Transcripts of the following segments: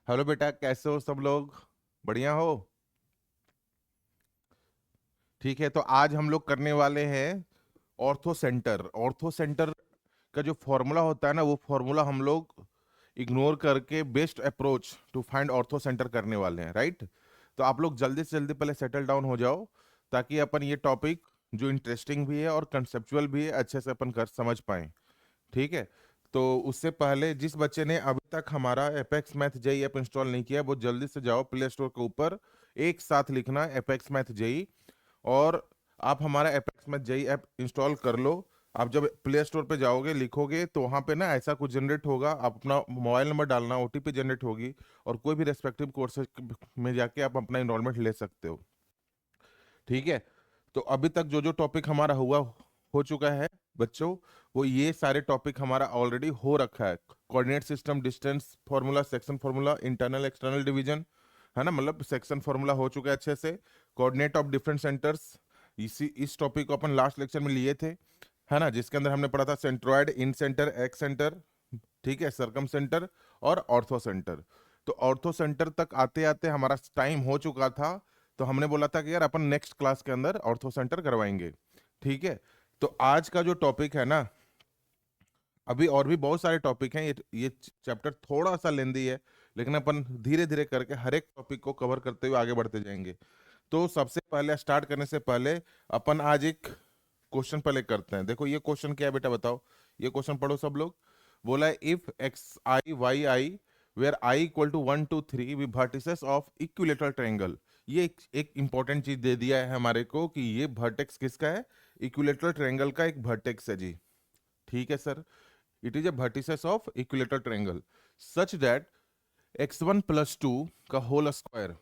Hello बेटा, कैसे हो सब लोग? बढ़िया हो? ठीक है, तो आज हम लोग करने वाले हैं ऑर्थो सेंटर। ऑर्थो सेंटर का जो फॉर्मूला होता है ना, वो फॉर्मूला हम लोग इग्नोर करके best approach to find orthocentre करने वाले हैं, राइट? तो आप लोग जल्दी से जल्दी पहले सेटल डाउन हो जाओ, ताकि अपन ये टॉपिक जो इंटरेस्टिंग भी है और कंसेप्चुअल भी है अच्छे से अपन कर समझ पाएं। ठीक है। तो उससे पहले जिस बच्चे ने अभी तक हमारा Apex math JEE app install नहीं किया, वो जल्दी से जाओ प्ले स्टोर के ऊपर, एक साथ लिखना एपेक्स मैथ जेई, और आप हमारा Apex math JEE app install कर लो। आप जब प्ले स्टोर पे जाओगे, लिखोगे, तो वहां पे ना ऐसा कुछ जनरेट होगा, आप अपना मोबाइल नंबर डालना, ओटीपी जनरेट होगी, और कोई भी रेस्पेक्टिव कोर्सेज में जाके आप अपना इनरोलमेंट ले सकते हो। ठीक है। तो अभी तक जो जो टॉपिक हमारा हुआ हो चुका है बच्चों, वो ये सारे टॉपिक हमारा ऑलरेडी हो रखा है। Coordinate system, distance formula, section formula, internal external division, है ना, मतलब सेक्शन फॉर्मूला हो चुका है अच्छे से। कोऑर्डिनेट ऑफ डिफरेंट सेंटर्स, इस टॉपिक को अपन लास्ट लेक्चर में लिए थे, है ना, जिसके अंदर हमने पढ़ा था सेंट्रोइड, इन सेंटर, एक्स सेंटर, ठीक है, सरकम सेंटर और ऑर्थो सेंटर। तो ऑर्थो सेंटर तक आते आते हमारा टाइम हो चुका था, तो हमने बोला था कि यार अपन नेक्स्ट क्लास के अंदर ऑर्थो सेंटर करवाएंगे। ठीक है। तो आज का जो टॉपिक है ना, अभी और भी बहुत सारे टॉपिक हैं, ये चैप्टर थोड़ा सा लेंदी है, लेकिन अपन धीरे धीरे करके हर एक टॉपिक को कवर करते हुए आगे बढ़ते जाएंगे। तो सबसे पहले स्टार्ट करने से पहले अपन आज एक क्वेश्चन पहले करते हैं। देखो ये क्वेश्चन क्या है बेटा, बताओ। ये क्वेश्चन पढ़ो सब लोग। बोला है if x i y i where i equal to 1 2 3 v vertices of equilateral triangle. ये एक इंपॉर्टेंट चीज दे दिया है हमारे को कि ये वर्टेक्स किसका है, इक्विलेटरल ट्रायंगल का एक वर्टेक्स है जी। ठीक है sir. It is a vertices of equilateral triangle such that x1 + 2 का होल स्क्वायर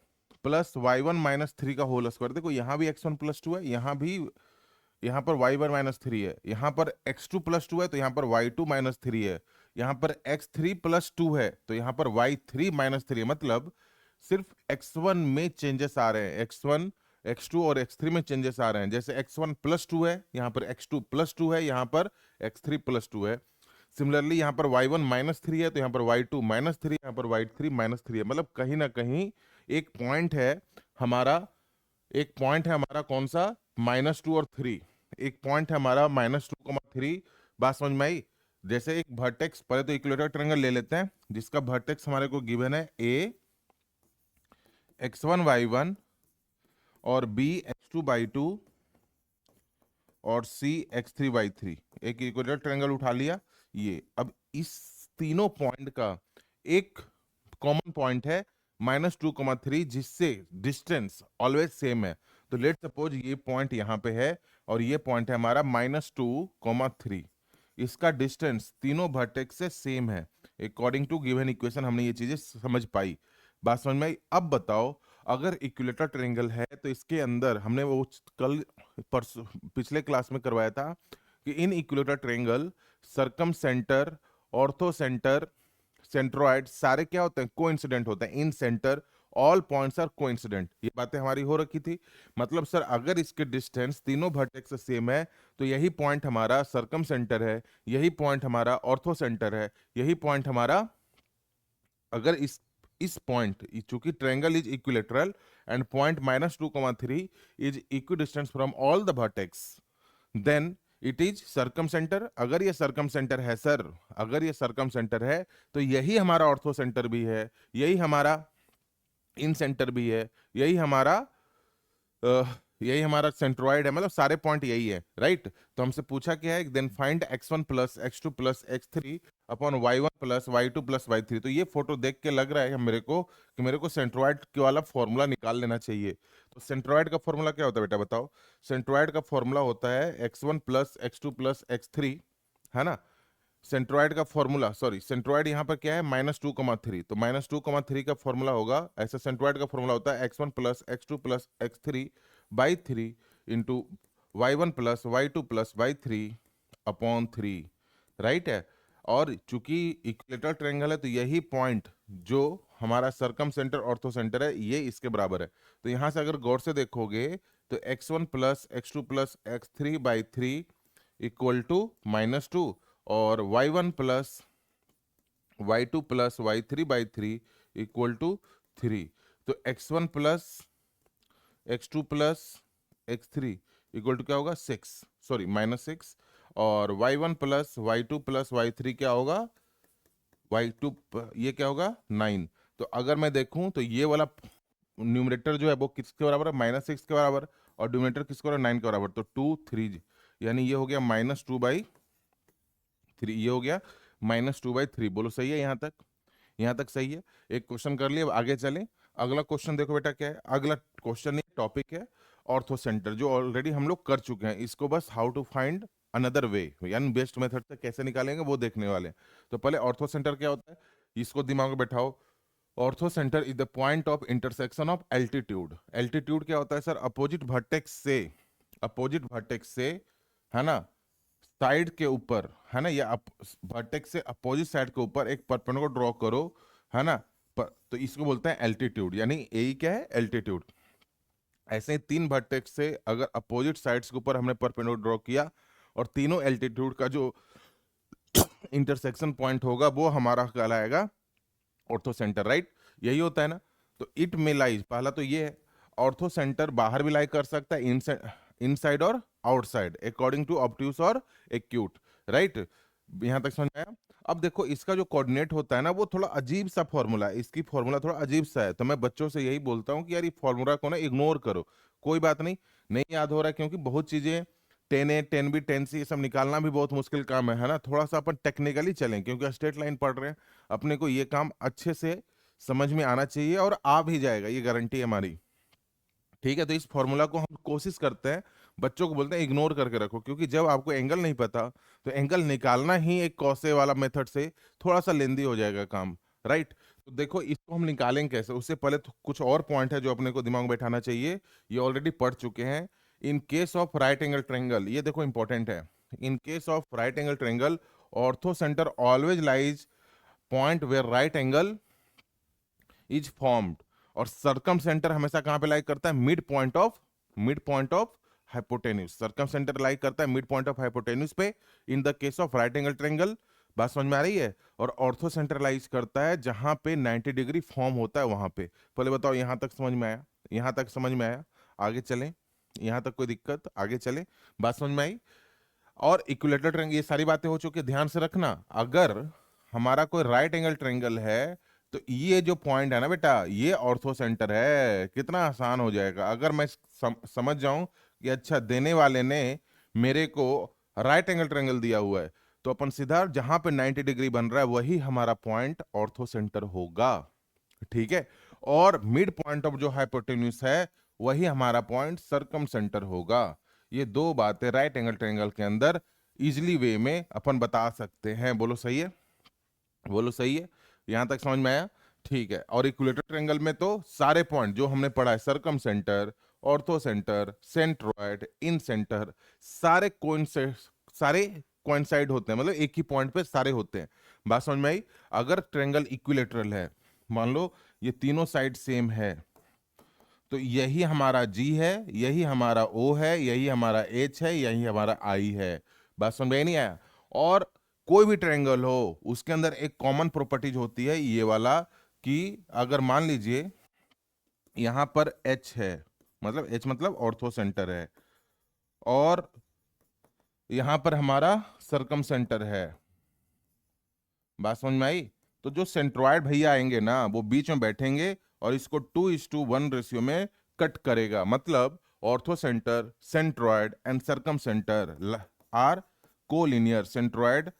प्लस y1 - 3 का होल स्क्वायर। देखो यहाँ भी x1 + 2 है, यहाँ भी, यहाँ पर y1 - 3 है, यहाँ पर x2 + 2 है, तो यहाँ पर y2 - 3 है, यहाँ पर x3 + 2 है, तो यहाँ पर y3 - 3 है। मतलब सिर्फ x1 में चेंजेस आ रहे हैं, x1, x2 और x3 में चेंजेस आ रहे हैं। जैसे x1 + 2 है, यहाँ पर x2 + 2 है, यहाँ पर x3 + 2 है। सिमिलरली यहाँ पर y1 - 3 है, तो यहाँ पर y2 - 3, यहाँ पर y3 - 3 है। मतलब कहीं ना कहीं एक पॉइंट है हमारा, एक पॉइंट है हमारा कौन सा, -2 और 3। एक पॉइंट है हमारा -2, 3। बात समझ में आई? जैसे एक वर्टेक्स, पहले तो इक्विलेटरल ट्रायंगल ले लेते हैं, जिसका वर्टेक्स हमारे को गिवन है a x1 y1 और b x2 y2 और c x3 y3। एक इक्विलेटरल ट्रायंगल उठा लिया। ये अब इस तीनों पॉइंट का एक कॉमन पॉइंट है -2, 3, जिससे डिस्टेंस ऑलवेज सेम है। तो लेट सपोज ये पॉइंट यहाँ पे है, और ये पॉइंट है हमारा -2, 3। इसका डिस्टेंस तीनों वर्टेक्स से सेम है। अकॉर्डिंग टू गिवन इक्वेशन हमने ये चीजें समझ पाई। बात समझ में आई? अब बताओ, अगर इक्विलेटरल ट्रायंगल है, तो इसके अंदर हमने वो कल परसों पिछले क्लास में करवाया था कि in equilateral triangle circumcentre, orthocentre, centroid सारे क्या होते हैं, कोइंसिडेंट होते हैं। Incentre all points are coincident, ये बातें हमारी हो रखी थी। मतलब सर अगर इसके डिस्टेंस तीनों वर्टेक्स से सेम है, तो यही पॉइंट हमारा सरकम सेंटर है, यही पॉइंट हमारा ऑर्थो सेंटर है, यही पॉइंट हमारा, अगर इस पॉइंट, चूंकि triangle is equilateral and point -2, 3 is equidistance from all the vertex, then it is circumcentre. अगर ये सरकम सेंटर है सर, अगर ये सरकम सेंटर है, तो यही हमारा ऑर्थो सेंटर भी है, यही हमारा इन सेंटर भी है, यही हमारा यही हमारा सेंट्रोइड है। मतलब सारे पॉइंट यही है, राइट? तो हमसे पूछा क्या है, then find x1 + x2 + x3 upon y1 + y2 + y3। तो ये फोटो देख के लग रहा है मेरे को कि मेरे को सेंट्रोइड के वाला फॉर्मूला निकाल लेना चाहिए। तो सेंट्रोइड का फॉर्मूला क्या होता है बेटा, बताओ। सेंट्रोइड का फॉर्मूला होता है x1 + x2 + x3, है ना। सेंट्रोइड का फॉर्मूला, सॉरी, सेंट्रोइड यहाँ पर क्या है, -2, 3, तो -2, 3 का फॉर्मूला होगा ऐसा। सेंट्रोइड का फॉर्मूला होता है x1 + x2 + x3/3 into y1 + y2 + y3 upon 3, right है। और चूंकि इक्विलेटरल ट्रायंगल है, तो यही पॉइंट जो हमारा सरकम सेंटर, ऑर्थो सेंटर है, ये इसके बराबर है। तो यहाँ से अगर गौर से देखोगे, तो x1 + x2 + x3/3 equal to -2, और y1 + y2 + y3/3 equal to 3। तो x1 plus x2 plus x3 equal to क्या होगा 6, सॉरी -6। और y1 plus y2 plus y3 क्या होगा y2, ये क्या होगा 9। तो अगर मैं देखूं तो ये वाला न्यूमरेटर जो है वो किसके बराबर है, -6 के बराबर, और डिनोमिनेटर किसके बराबर, 9 के बराबर। तो 2 3, यानी ये हो गया -2/3, ये हो गया -2/3। बोलो सही है यहाँ तक? यहाँ तक सही है। एक क्वेश्चन कर लिया, अब आगे चलें। अगला क्वेश्चन देखो बेटा क्या है, अगला क्वेश्चन नहीं टॉपिक है ऑर्थो सेंटर, जो ऑलरेडी हम लोग कर चुके हैं। इसको बस how to find another way, यानी बेस्ट मेथड से कैसे निकालेंगे वो देखने वाले हैं। तो पहले ऑर्थो सेंटर क्या होता है, इसको दिमाग में बैठाओ। Orthocentre is the point of intersection of altitude. Altitude क्या होता है सर, अपोजिट वर्टेक्स से, है ना, साइड के ऊपर, है ना, या वर्टेक्स से अपोजिट साइड के ऊपर एक परपेंडिकुलर ड्रॉ करो, है ना, तो इसको बोलते हैं एल्टीट्यूड, यानी यही क्या है, एल्टीट्यूड। ऐसे ही 3 वर्टेक्स से अगर अपोजिट साइड्स के ऊपर हमने परपेंडिकुलर ड्रॉ किया, और तीनों एल्टीट्यूड का जो इंटरसेक्शन पॉइंट होगा वो हमारा कहलाएगा ऑर्थो सेंटर, राइट? यही होता है ना। तो इट में लाइज, पहला तो ये है, ऑर्थो सेंटर बाहर भी लाई कर सकता है, इनसाइड और आउटसाइड, अकॉर्डिंग टू ऑब्ट्यूस और एक्यूट, राइट? यहां तक समझ आया? अब देखो इसका जो कोऑर्डिनेट होता है ना, वो थोड़ा अजीब सा फॉर्मूला है, इसकी फॉर्मूला थोड़ा अजीब सा है। तो मैं बच्चों से यही बोलता हूँ कि यार ये फॉर्मूला को ना इग्नोर करो, कोई बात नहीं, नहीं याद हो रहा है, क्योंकि बहुत चीजें 10A 10B 10C ये सब निकालना भी बहुत मुश्किल काम है ना। थोड़ा सा अपन टेक्निकली चलें, क्योंकि स्ट्रेट लाइन पढ़ रहे हैं, अपने को ये काम अच्छे से समझ में आना चाहिए, और आ भी जाएगा, ये गारंटी है हमारी। ठीक है, तो इस फॉर्मूला को हम कोशिश करते हैं, बच्चों को बोलते हैं इग्नोर करके रखो, क्योंकि जब आपको एंगल नहीं पता तो एंगल निकालना ही एक कॉसे वाला मेथड से थोड़ा सा लेंदी हो जाएगा काम, राइट? तो देखो इसको हम निकालेंगे कैसे, उससे पहले तो कुछ और पॉइंट है जो अपने को दिमाग में बैठाना चाहिए, ये ऑलरेडी पढ़ चुके हैं। In case of right angle triangle, ये देखो इंपॉर्टेंट है, in case of right angle triangle orthocentre always lies point where right angle is formed. और सर्कम सेंटर हमेशा कहां पे लाइक करता है, midpoint of hypotenuse. Circumcentre like करता है मिड पॉइंट ऑफ हाइपोटेन्यूज पे in the case of right angle triangle. बात समझ में आ रही है? और ऑर्थो सेंट्रलाइज करता है जहां पे 90 डिग्री फॉर्म होता है वहां पे। पहले बताओ यहां तक समझ में आया? यहां तक समझ में आया? आगे चलें, यहां तक कोई दिक्कत? आगे चलें, बात समझ में आई? और इक्विलेटरल ट्रायंगल, ये सारी बातें हो चुकी है, ध्यान से रखना। अगर हमारा कोई राइट एंगल ट्रायंगल है तो ये जो पॉइंट है ना बेटा, ये ऑर्थो सेंटर है। कितना आसान हो जाएगा अगर मैं समझ जाऊं कि अच्छा देने वाले ने मेरे को राइट एंगल ट्रायंगल दिया हुआ है, तो अपन सीधा जहां पे 90 डिग्री बन रहा है वही हमारा पॉइंट ऑर्थो सेंटर होगा। ठीक है? और मिड पॉइंट ऑफ जो हाइपोटेन्यूज है वही हमारा पॉइंट सरकम सेंटर होगा। ये दो बातें राइट एंगल ट्रायंगल के अंदर इजिली वे में अपन बता सकते हैं। बोलो सही है? बोलो सही है? यहां तक समझ में आया? ठीक है। और इक्विलेटरल ट्रायंगल में तो सारे पॉइंट जो हमने पढ़ा है, सरकम सेंटर, ऑर्थो सेंटर, सेंट्रॉइड, इन सेंटर, सारे सारे कोइंसाइड होते हैं, मतलब एक ही पॉइंट पे सारे होते हैं। बात समझ में आई? अगर ट्रायंगल इक्विलेटरल है, मान लो ये तीनों साइड सेम है, तो यही हमारा G है, यही हमारा O है, यही हमारा H है, यही हमारा I है। बात समझ में नहीं आया? और कोई भी ट्रायंगल हो उसके अंदर एक कॉमन प्रॉपर्टीज होती है ये वाला, कि अगर मान लीजिए यहां पर H है, मतलब H मतलब ऑर्थो सेंटर है, और यहां पर हमारा सरकम सेंटर है। बात समझ में आई? तो जो सेंट्रॉइड भैया आएंगे ना वो बीच में बैठेंगे और इसको 2:1 रेशियो में कट करेगा। मतलब orthocentre, centroid and circumcentre are collinear. Centroid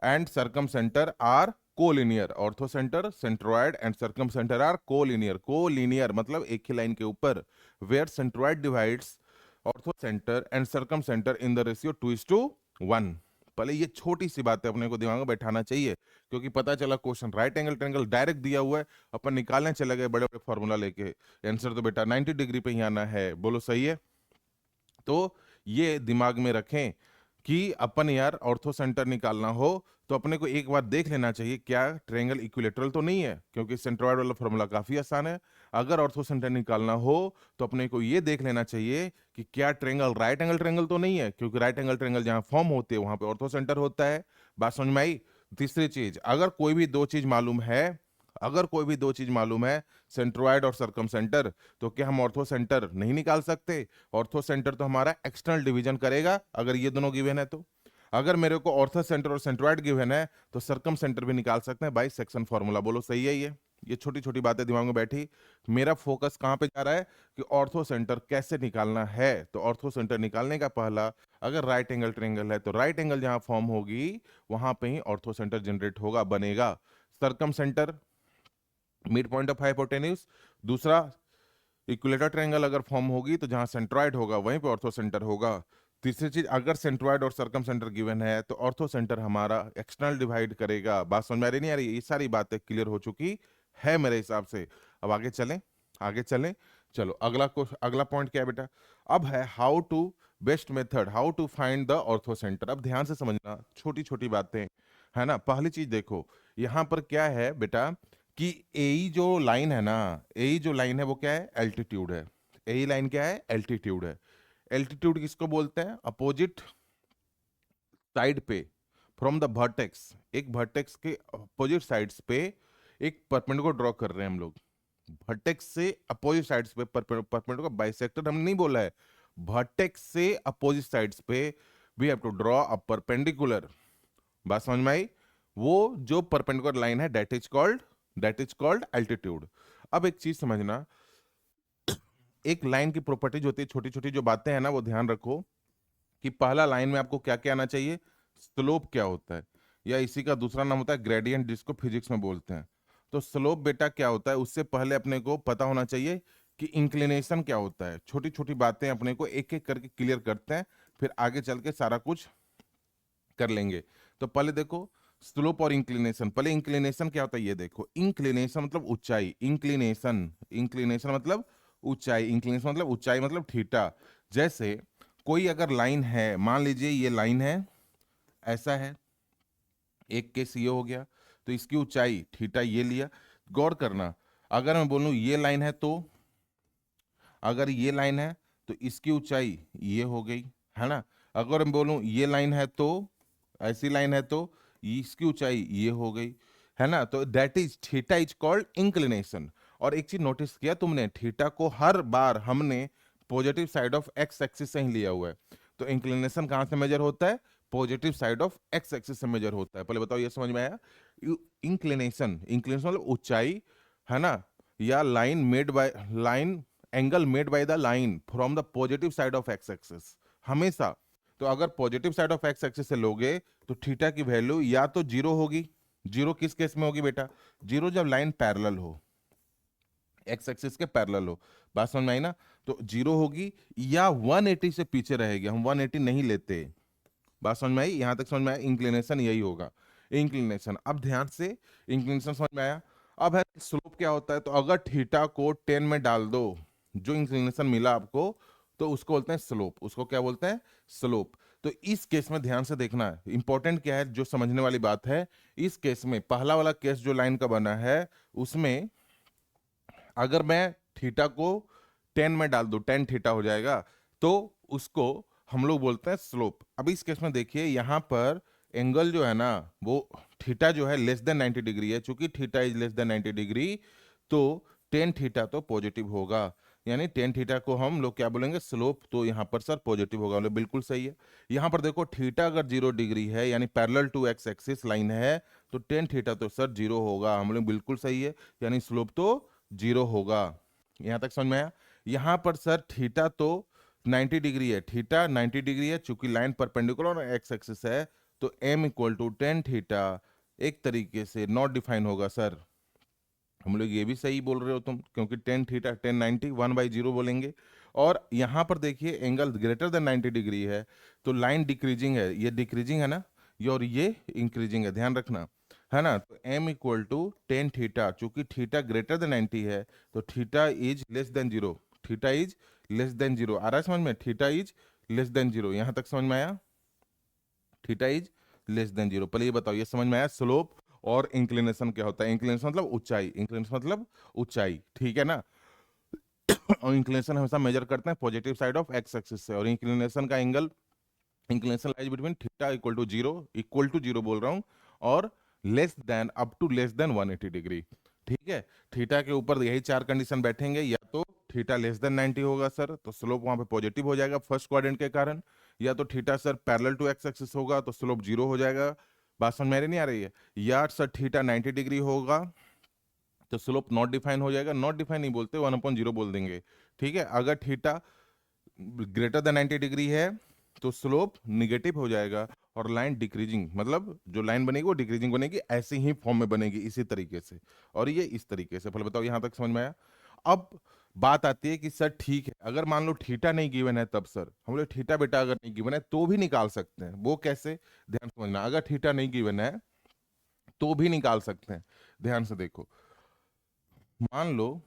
and circumcentre are collinear. Orthocentre, centroid and circumcentre are collinear. Collinear मतलब एक ही लाइन के ऊपर। Where centroid divides orthocentre and circumcentre in the ratio 2:1। पहले ये छोटी सी बात है अपने को दिमाग में बैठाना चाहिए, क्योंकि पता चला question right angle triangle direct दिया हुआ है, अपन निकालने चले गए बड़े बड़े फॉर्मूला लेके। आंसर तो बेटा 90 डिग्री पे ही आना है। बोलो सही है? तो ये दिमाग में रखें कि अपन यार ऑर्थो सेंटर निकालना हो तो अपने को एक बार देख लेना चाहिए क्या ट्रायंगल इक्विलेटरल तो नहीं है, क्योंकि सेंट्रॉइड वाला फॉर्मूला काफी आसान है। अगर ऑर्थो सेंटर निकालना हो तो अपने को ये देख लेना चाहिए कि क्या ट्रायंगल राइट एंगल ट्रायंगल तो नहीं है, क्योंकि राइट एंगल ट्रायंगल जहां फॉर्म होते हैं वहां पे ऑर्थो सेंटर होता है। बात समझ में आई? तीसरी चीज, अगर कोई भी दो चीज मालूम है, अगर कोई भी दो चीज मालूम है, सेंट्रोइड और सर्कम सेंटर, तो क्या हम ऑर्थो सेंटर नहीं निकाल सकते? ऑर्थो सेंटर तो हमारा एक्सटर्नल डिवीजन करेगा अगर ये दोनों गिवन है तो। अगर मेरे को ऑर्थो सेंटर और सेंट्रोइड गिवन है तो सर्कम सेंटर भी निकाल सकते हैं बाई सेक्शन फॉर्मूला। बोलो सही है ये छोटी छोटी बातें दिमाग में बैठी। मेरा फोकस कहाँ पे जा रहा है कि ऑर्थो सेंटर कैसे निकालना है। तो ऑर्थो सेंटर निकालने का पहला, अगर राइट एंगल ट्रायंगल है तो राइट एंगल जहां फॉर्म होगी वहां पे ही ऑर्थो सेंटर जनरेट होगा, बनेगा। Circum centre mid point of hypotenuse. दूसरा, इक्विलेटरल ट्रायंगल अगर फॉर्म होगी तो जहां सेंट्रॉइड होगा वहीं पे ऑर्थो सेंटर होगा। तीसरी चीज, अगर सेंट्रॉइड और सर्कम सेंटर गिवन है तो ऑर्थो सेंटर हमारा एक्सटर्नल डिवाइड करेगा। बात समझ में आ रही नहीं आ रही? ये सारी बातें क्लियर हो चुकी है मेरे हिसाब से। अब आगे चलें, आगे चलें। चलो अगला पॉइंट क्या है बेटा? अब है how to best method how to find the orthocentre. अब ध्यान से समझना, छोटी छोटी बातें है ना। पहली चीज देखो, यहां पर क्या है बेटा कि एई जो लाइन है ना, एई जो लाइन है वो क्या है? एल्टीट्यूड है। एई लाइन क्या है? एल्टीट्यूड है। एल्टीट्यूड किसको बोलते हैं? अपोजिट साइड पे फ्रॉम द वर्टेक्स, एक वर्टेक्स के अपोजिट साइड्स पे एक परपेंडिकुलर ड्रॉ कर रहे हैं हम लोग। वर्टेक्स से अपोजिट साइड्स पे परपेंडिकुलर, बाइसेक्टर हमने नहीं बोला है, वर्टेक्स से अपोजिट साइड्स पे we have to draw a perpendicular. बात समझ में आई? वो जो परपेंडिकुलर लाइन है दैट इज कॉल्ड एल्टीट्यूड। अब एक चीज समझना, एक लाइन की प्रॉपर्टीज होती है, छोटी छोटी जो बातें हैं ना वो ध्यान रखो कि पहला लाइन में आपको क्या क्या आना चाहिए? स्लोप क्या होता है, या इसी का दूसरा नाम होता है ग्रेडियंट, जिसको फिजिक्स में बोलते हैं। तो स्लोप बेटा क्या होता है, उससे पहले अपने को पता होना चाहिए कि इंक्लिनेशन क्या होता है। छोटी छोटी बातें अपने को एक एक करके क्लियर करते हैं, फिर आगे चल के सारा कुछ कर लेंगे। तो पहले देखो स्लोप और इंक्लिनेशन। पहले इंक्लिनेशन क्या होता है ये देखो। इंक्लिनेशन मतलब ऊंचाई, इंक्लिनेशन मतलब ऊंचाई, इंक्लिनेशन मतलब ऊंचाई मतलब थीटा। जैसे कोई अगर लाइन है, मान लीजिए ये लाइन है, ऐसा है, एक केस ये हो गया, तो इसकी ऊंचाई थीटा ये लिया। गौर करना, अगर मैं बोलूं ये लाइन है तो, अगर ये लाइन है तो इसकी ऊंचाई ये हो गई, है ना। अगर मैं बोलूं ये लाइन है तो, ऐसी लाइन है तो इसकी ऊंचाई ये हो गई, है ना। तो that is theta is called inclination. और एक चीज नोटिस किया तुमने, थीटा को हर बार हमने positive side of x axis से ही लिया हुआ है। तो इंक्लिनेशन कहां से मेजर होता है? Positive side of x axis से मेजर होता है। पहले बताओ ये समझ में आया? इंक्लिनेशन मतलब ऊंचाई, है ना, या line angle made by the line from the positive side of x axis, हमेशा। तो अगर positive side of x axis से लोगे तो थीटा की वैल्यू या तो जीरो होगी। जीरो किस केस में होगी बेटा? जीरो जब लाइन पैरेलल हो, एक्स एक्सिस के पैरेलल हो। बात समझ में आई ना? तो जीरो होगी, या 180 से पीछे रहेगी, हम 180 नहीं लेते। बात समझ में आई? यहां तक समझ में आया? इंक्लिनेशन यही होगा, इंक्लिनेशन। अब ध्यान से, इंक्लिनेशन समझ में आया? अब है स्लोप क्या होता है। तो अगर थीटा को 10 में डाल दो, जो इंक्लिनेशन मिला आपको, तो उसको बोलते हैं स्लोप। उसको क्या बोलते हैं? स्लोप। तो इस केस में ध्यान से देखना, इंपॉर्टेंट क्या है जो समझने वाली बात है। इस केस में पहला वाला केस जो लाइन का बना है, उसमें अगर मैं थीटा को 10 में डाल दूं, 10 थीटा हो जाएगा, तो उसको हम लोग बोलते हैं स्लोप। अब इस केस में देखिए, यहां पर एंगल जो है ना, वो थीटा जो है लेस देन 90 डिग्री है। चूंकि theta is less than 90 degree, तो 10 थीटा तो पॉजिटिव होगा, यानी 10 थीटा को हम लोग क्या बोलेंगे? स्लोप। तो यहाँ पर सर पॉजिटिव होगा, मतलब बिल्कुल सही है। यहाँ पर देखो थीटा अगर 0 डिग्री है, यानी parallel to x axis line है, तो 10 थीटा तो सर 0 होगा, हम लोग बिल्कुल सही है, यानी स्लोप तो 0 होगा। यहां तक समझ में आया? यहां पर सर थीटा तो 90 डिग्री है, थीटा 90 डिग्री है, चूंकि लाइन परपेंडिकुलर एक्स एक्सिस है, तो m इक्वल टू 10 थीटा एक तरीके से नॉट डिफाइन होगा सर। हम लोग ये भी सही बोल रहे हो तुम, क्योंकि 10 थीटा 10 90 1/0 बोलेंगे। और यहां पर देखिए एंगल ग्रेटर देन 90 डिग्री है, तो लाइन डिक्रीजिंग है, ये डिक्रीजिंग है ना, ये और ये इंक्रीजिंग है, ध्यान रखना, है ना। तो m इक्वल टू 10 थीटा, चूंकि थीटा ग्रेटर देन 90 है, तो theta is less than zero, theta is less than zero. आ रहा है समझ में? Theta is less than zero. यहां तक समझ में आया? Theta is less than zero. पहले ये बताओ, ये समझ में आया स्लोप और इंक्लिनेशन क्या होता है? इंक्लिनेशन मतलब ऊंचाई, इंक्लिनेशन मतलब ऊंचाई, ठीक है ना। और इंक्लिनेशन हमेशा मेजर करते हैं positive side of x axis से, और इंक्लिनेशन का angle, inclination lies between theta equal to zero बोल रहा हूँ, और less than, up to less than 180 degree, ठीक है, थीटा के ऊपर यही चार कंडीशन बैठेंगे, या तो थीटा लेस देन 90 होगा सर तो स्लोप वहां पे पॉजिटिव हो जाएगा फर्स्ट क्वाड्रेंट के कारण, या तो theta sir parallel to x axis होगा तो स्लोप जीरो हो जाएगा। बात समझ में नहीं आ रही है? या सर थीटा 90 डिग्री होगा तो स्लोप नॉट डिफाइन हो जाएगा, नॉट डिफाइन नहीं बोलते, 1/0 बोल देंगे। ठीक है, अगर थीटा ग्रेटर देन 90 डिग्री है तो स्लोप निगेटिव हो जाएगा और लाइन डिक्रीजिंग, मतलब जो लाइन बनेगी वो डिक्रीजिंग बनेगी, ऐसे ही फॉर्म में बनेगी इसी तरीके से, और ये इस तरीके से। फिर बताओ यहां तक समझ में आया? अब बात आती है कि सर ठीक है, अगर मान लो थीटा नहीं गिवन है तब सर हम लोग थीटा बेटा अगर नहीं गिवन है तो भी निकाल सकते हैं, वो कैसे? ध्यान समझना, अगर थीटा नहीं गिवन है तो भी निकाल सकते हैं। ध्यान से देखो, मान लो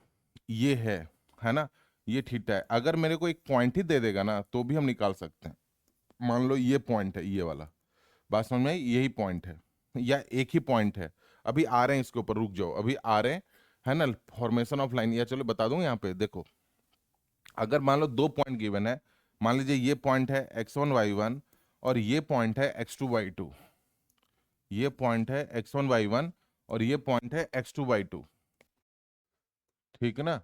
ये है ना, ये थीटा है, अगर मेरे को एक पॉइंट ही दे देगा ना तो भी हम निकाल सकते हैं। मान लो ये पॉइंट है, ये वाला, बात समझ में आई? यही पॉइंट है या एक ही पॉइंट है, अभी आ रहे हैं इसके ऊपर, रुक जाओ, अभी आ रहे हैं, है ना, फॉर्मेशन ऑफ लाइन, या चलो बता दूं यहाँ पे देखो, अगर मान लो दो पॉइंट गिवन है, मान लीजिए ये पॉइंट है x1 y1 और ये पॉइंट है x2 y2, ये पॉइंट है x1 y1 और ये पॉइंट है x2 y2, ठीक है ना?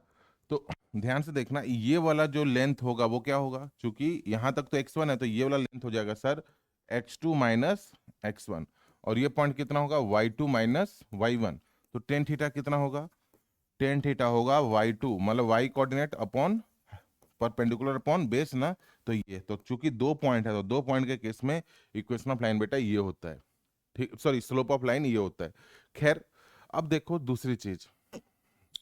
तो ध्यान से देखना, ये वाला जो लेंथ होगा वो क्या होगा, क्योंकि यहां तक तो x1 है तो ये वाला लेंथ हो जाएगा सर x2 माइनस x1, और ये पॉइंट कितना होगा y2 माइनस y1, तो टेन थीटा कितना होगा, टेन थीटा होगा y2, मतलब y coordinate upon perpendicular upon base ना, तो ये तो चूंकि दो पॉइंट है तो दो पॉइंट के केस में इक्वेशन ऑफ लाइन बेटा ये होता है, ठीक, सॉरी स्लोप ऑफ लाइन ये होता है। खैर, अब देखो दूसरी चीज,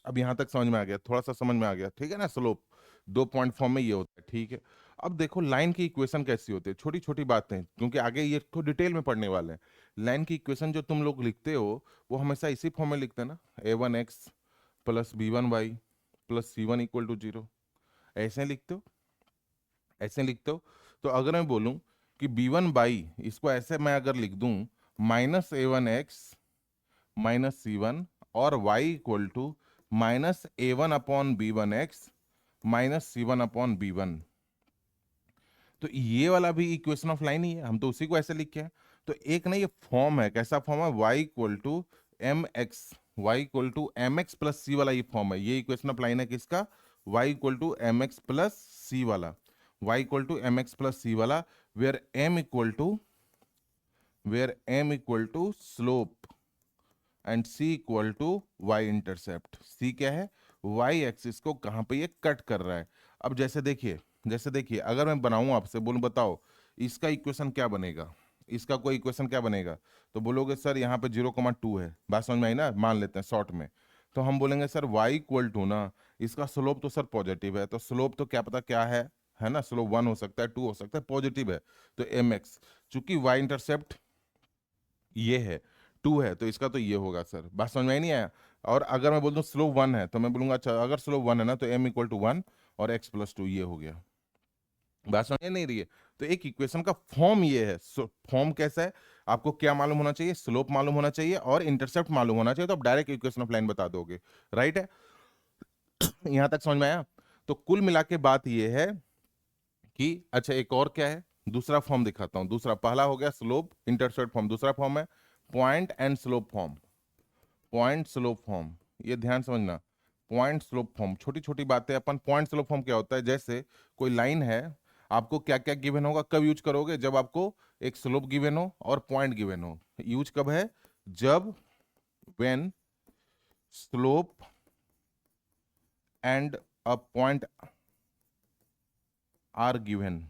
अब यहां तक समझ में आ गया, थोड़ा सा समझ में आ गया, ठीक है ना, स्लोप दो पॉइंट फॉर्म में ये होता है, ठीक है। अब देखो लाइन की इक्वेशन कैसी होती है, छोटी छोटी बातें, क्योंकि आगे ये तो डिटेल में पढ़ने वाले हैं। लाइन की इक्वेशन जो तुम लोग लिखते हो वो हमेशा इसी फॉर्म में लिखते हैं ना, a1x plus b1y plus c1 equal to 0, ऐसे लिखते हो, ऐसे लिखते हो। तो अगर मैं बोलूं कि b1y, इसको ऐसे मैं अगर लिख दूं -a1x माइनस c1 और y equal to -a1/b1x minus c1/b1, तो ये वाला भी इक्वेशन ऑफ लाइन ही है, हम तो उसी को ऐसे लिखे हैं। तो एक ना ये फॉर्म है, कैसा फॉर्म है, y equal to mx, y equal to mx plus c वाला ये फॉर्म है, ये इक्वेशन ऑफ लाइन है किसका, y equal to mx plus c वाला, y equal to mx plus c वाला, where m equal to, where m equal to slope and c equal to y intercept. c क्या है, y axis को कहाँ पे ये कट कर रहा है। अब जैसे देखिए, जैसे देखिए, अगर मैं बनाऊं आपसे, बोलूं बताओ इसका इक्वेशन क्या बनेगा, इसका कोई इक्वेशन क्या बनेगा, तो बोलोगे सर यहाँ पे 0,2 है, बात समझ में आई ना, मान लेते हैं शॉर्ट में, तो हम बोलेंगे सर y इक्वल टू ना, इसका स्लोप तो सर पॉजिटिव है, तो स्लोप तो क्या पता क्या है ना, स्लोप 1 हो सकता है, 2 हो सकता है, पॉजिटिव है, तो mx, चूंकि y इंटरसेप्ट ये है 2 है तो इसका तो ये होगा सर, बात समझ में ही नहीं आया। और अगर मैं बोल दूं स्लोप 1 है तो मैं बोलूंगा अच्छा अगर स्लोप 1 है ना तो m इक्वल टू 1 और x प्लस 2, ये हो गया, बात समझ में नहीं रही है? तो एक इक्वेशन का फॉर्म ये है, फॉर्म कैसा है, आपको क्या मालूम होना चाहिए, स्लोप मालूम होना चाहिए और इंटरसेप्ट मालूम होना चाहिए, तो आप डायरेक्ट इक्वेशन ऑफ लाइन बता दोगे, राइट है? यहां तक समझ में आया? तो कुल मिला के बात ये है कि अच्छा एक और क्या है, दूसरा फॉर्म दिखाता हूं, दूसरा, पहला हो गया स्लोप इंटरसेप्ट फॉर्म, दूसरा फॉर्म है point and slope form, point slope form, ये ध्यान समझना, पॉइंट स्लोप फॉर्म, छोटी छोटी बातें अपन, पॉइंट स्लोप फॉर्म क्या होता है, जैसे कोई लाइन है, आपको क्या क्या गिवन होगा, कब यूज करोगे, जब आपको एक स्लोप गिवन हो और पॉइंट गिवन हो, यूज कब है, जब when slope and a point are given,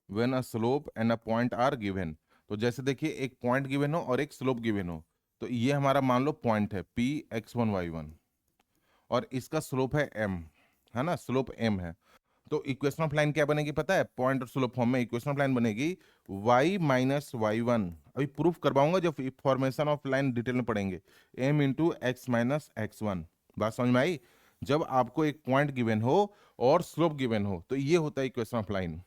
when a slope and a point are given, तो जैसे देखिए एक पॉइंट गिवन हो और एक स्लोप गिवन हो, तो ये हमारा मान लो पॉइंट है p x1 y1 और इसका स्लोप है m, है ना, स्लोप m है, तो इक्वेशन ऑफ लाइन क्या बनेगी पता है, पॉइंट और स्लोप फॉर्म में इक्वेशन ऑफ लाइन बनेगी y माइनस y1, अभी प्रूफ करवाऊंगा जब फॉर्मेशन ऑफ लाइन डिटेल में पढ़ेंगे, m into x minus x1, बात समझ में आई? जब आपको एक पॉइंट गिवन हो और स्लोप गिवन हो तो ये होता है इक्वेशन ऑफ लाइन,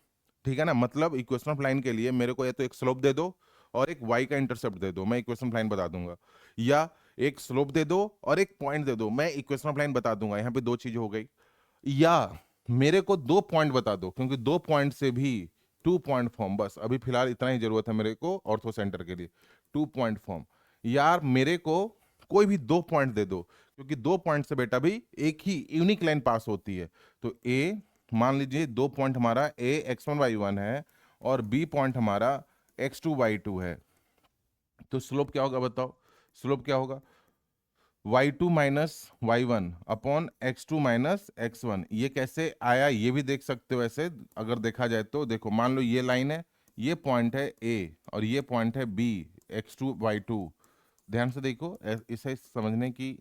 ठीक है ना, मतलब इक्वेशन ऑफ लाइन के लिए मेरे को या तो एक स्लोप दे दो और एक y का इंटरसेप्ट दे दो, मैं इक्वेशन ऑफ लाइन बता दूंगा, या एक स्लोप दे दो और एक पॉइंट दे दो, मैं इक्वेशन ऑफ लाइन बता दूंगा, यहाँ पे दो चीजें हो गई, या मेरे को दो पॉइंट बता दो, क्योंकि दो पॉइंट से भी टू पॉइंट फॉर्म, बस अभी फिलहाल इतना ही जरूरत है मेरे को ऑर्थो सेंटर के लिए, टू पॉइंट फॉर्म, यार मेरे को कोई भी दो पॉइंट दे दो, क्योंकि दो पॉइंट से बेटा भी एक ही यूनिक लाइन पास होती है। तो ए, मान लीजिए दो पॉइंट हमारा ए x1 y1 है और बी पॉइंट हमारा x2 y2 है, तो स्लोप क्या होगा बताओ? स्लोप क्या होगा? y2 minus y1 upon x2 minus x1। ये कैसे आया ये भी देख सकते हो ऐसे, अगर देखा जाए तो देखो, मान लो ये लाइन है, ये पॉइंट है a और ये पॉइंट है b, x2 y2। ध्यान से देखो, इसे समझने की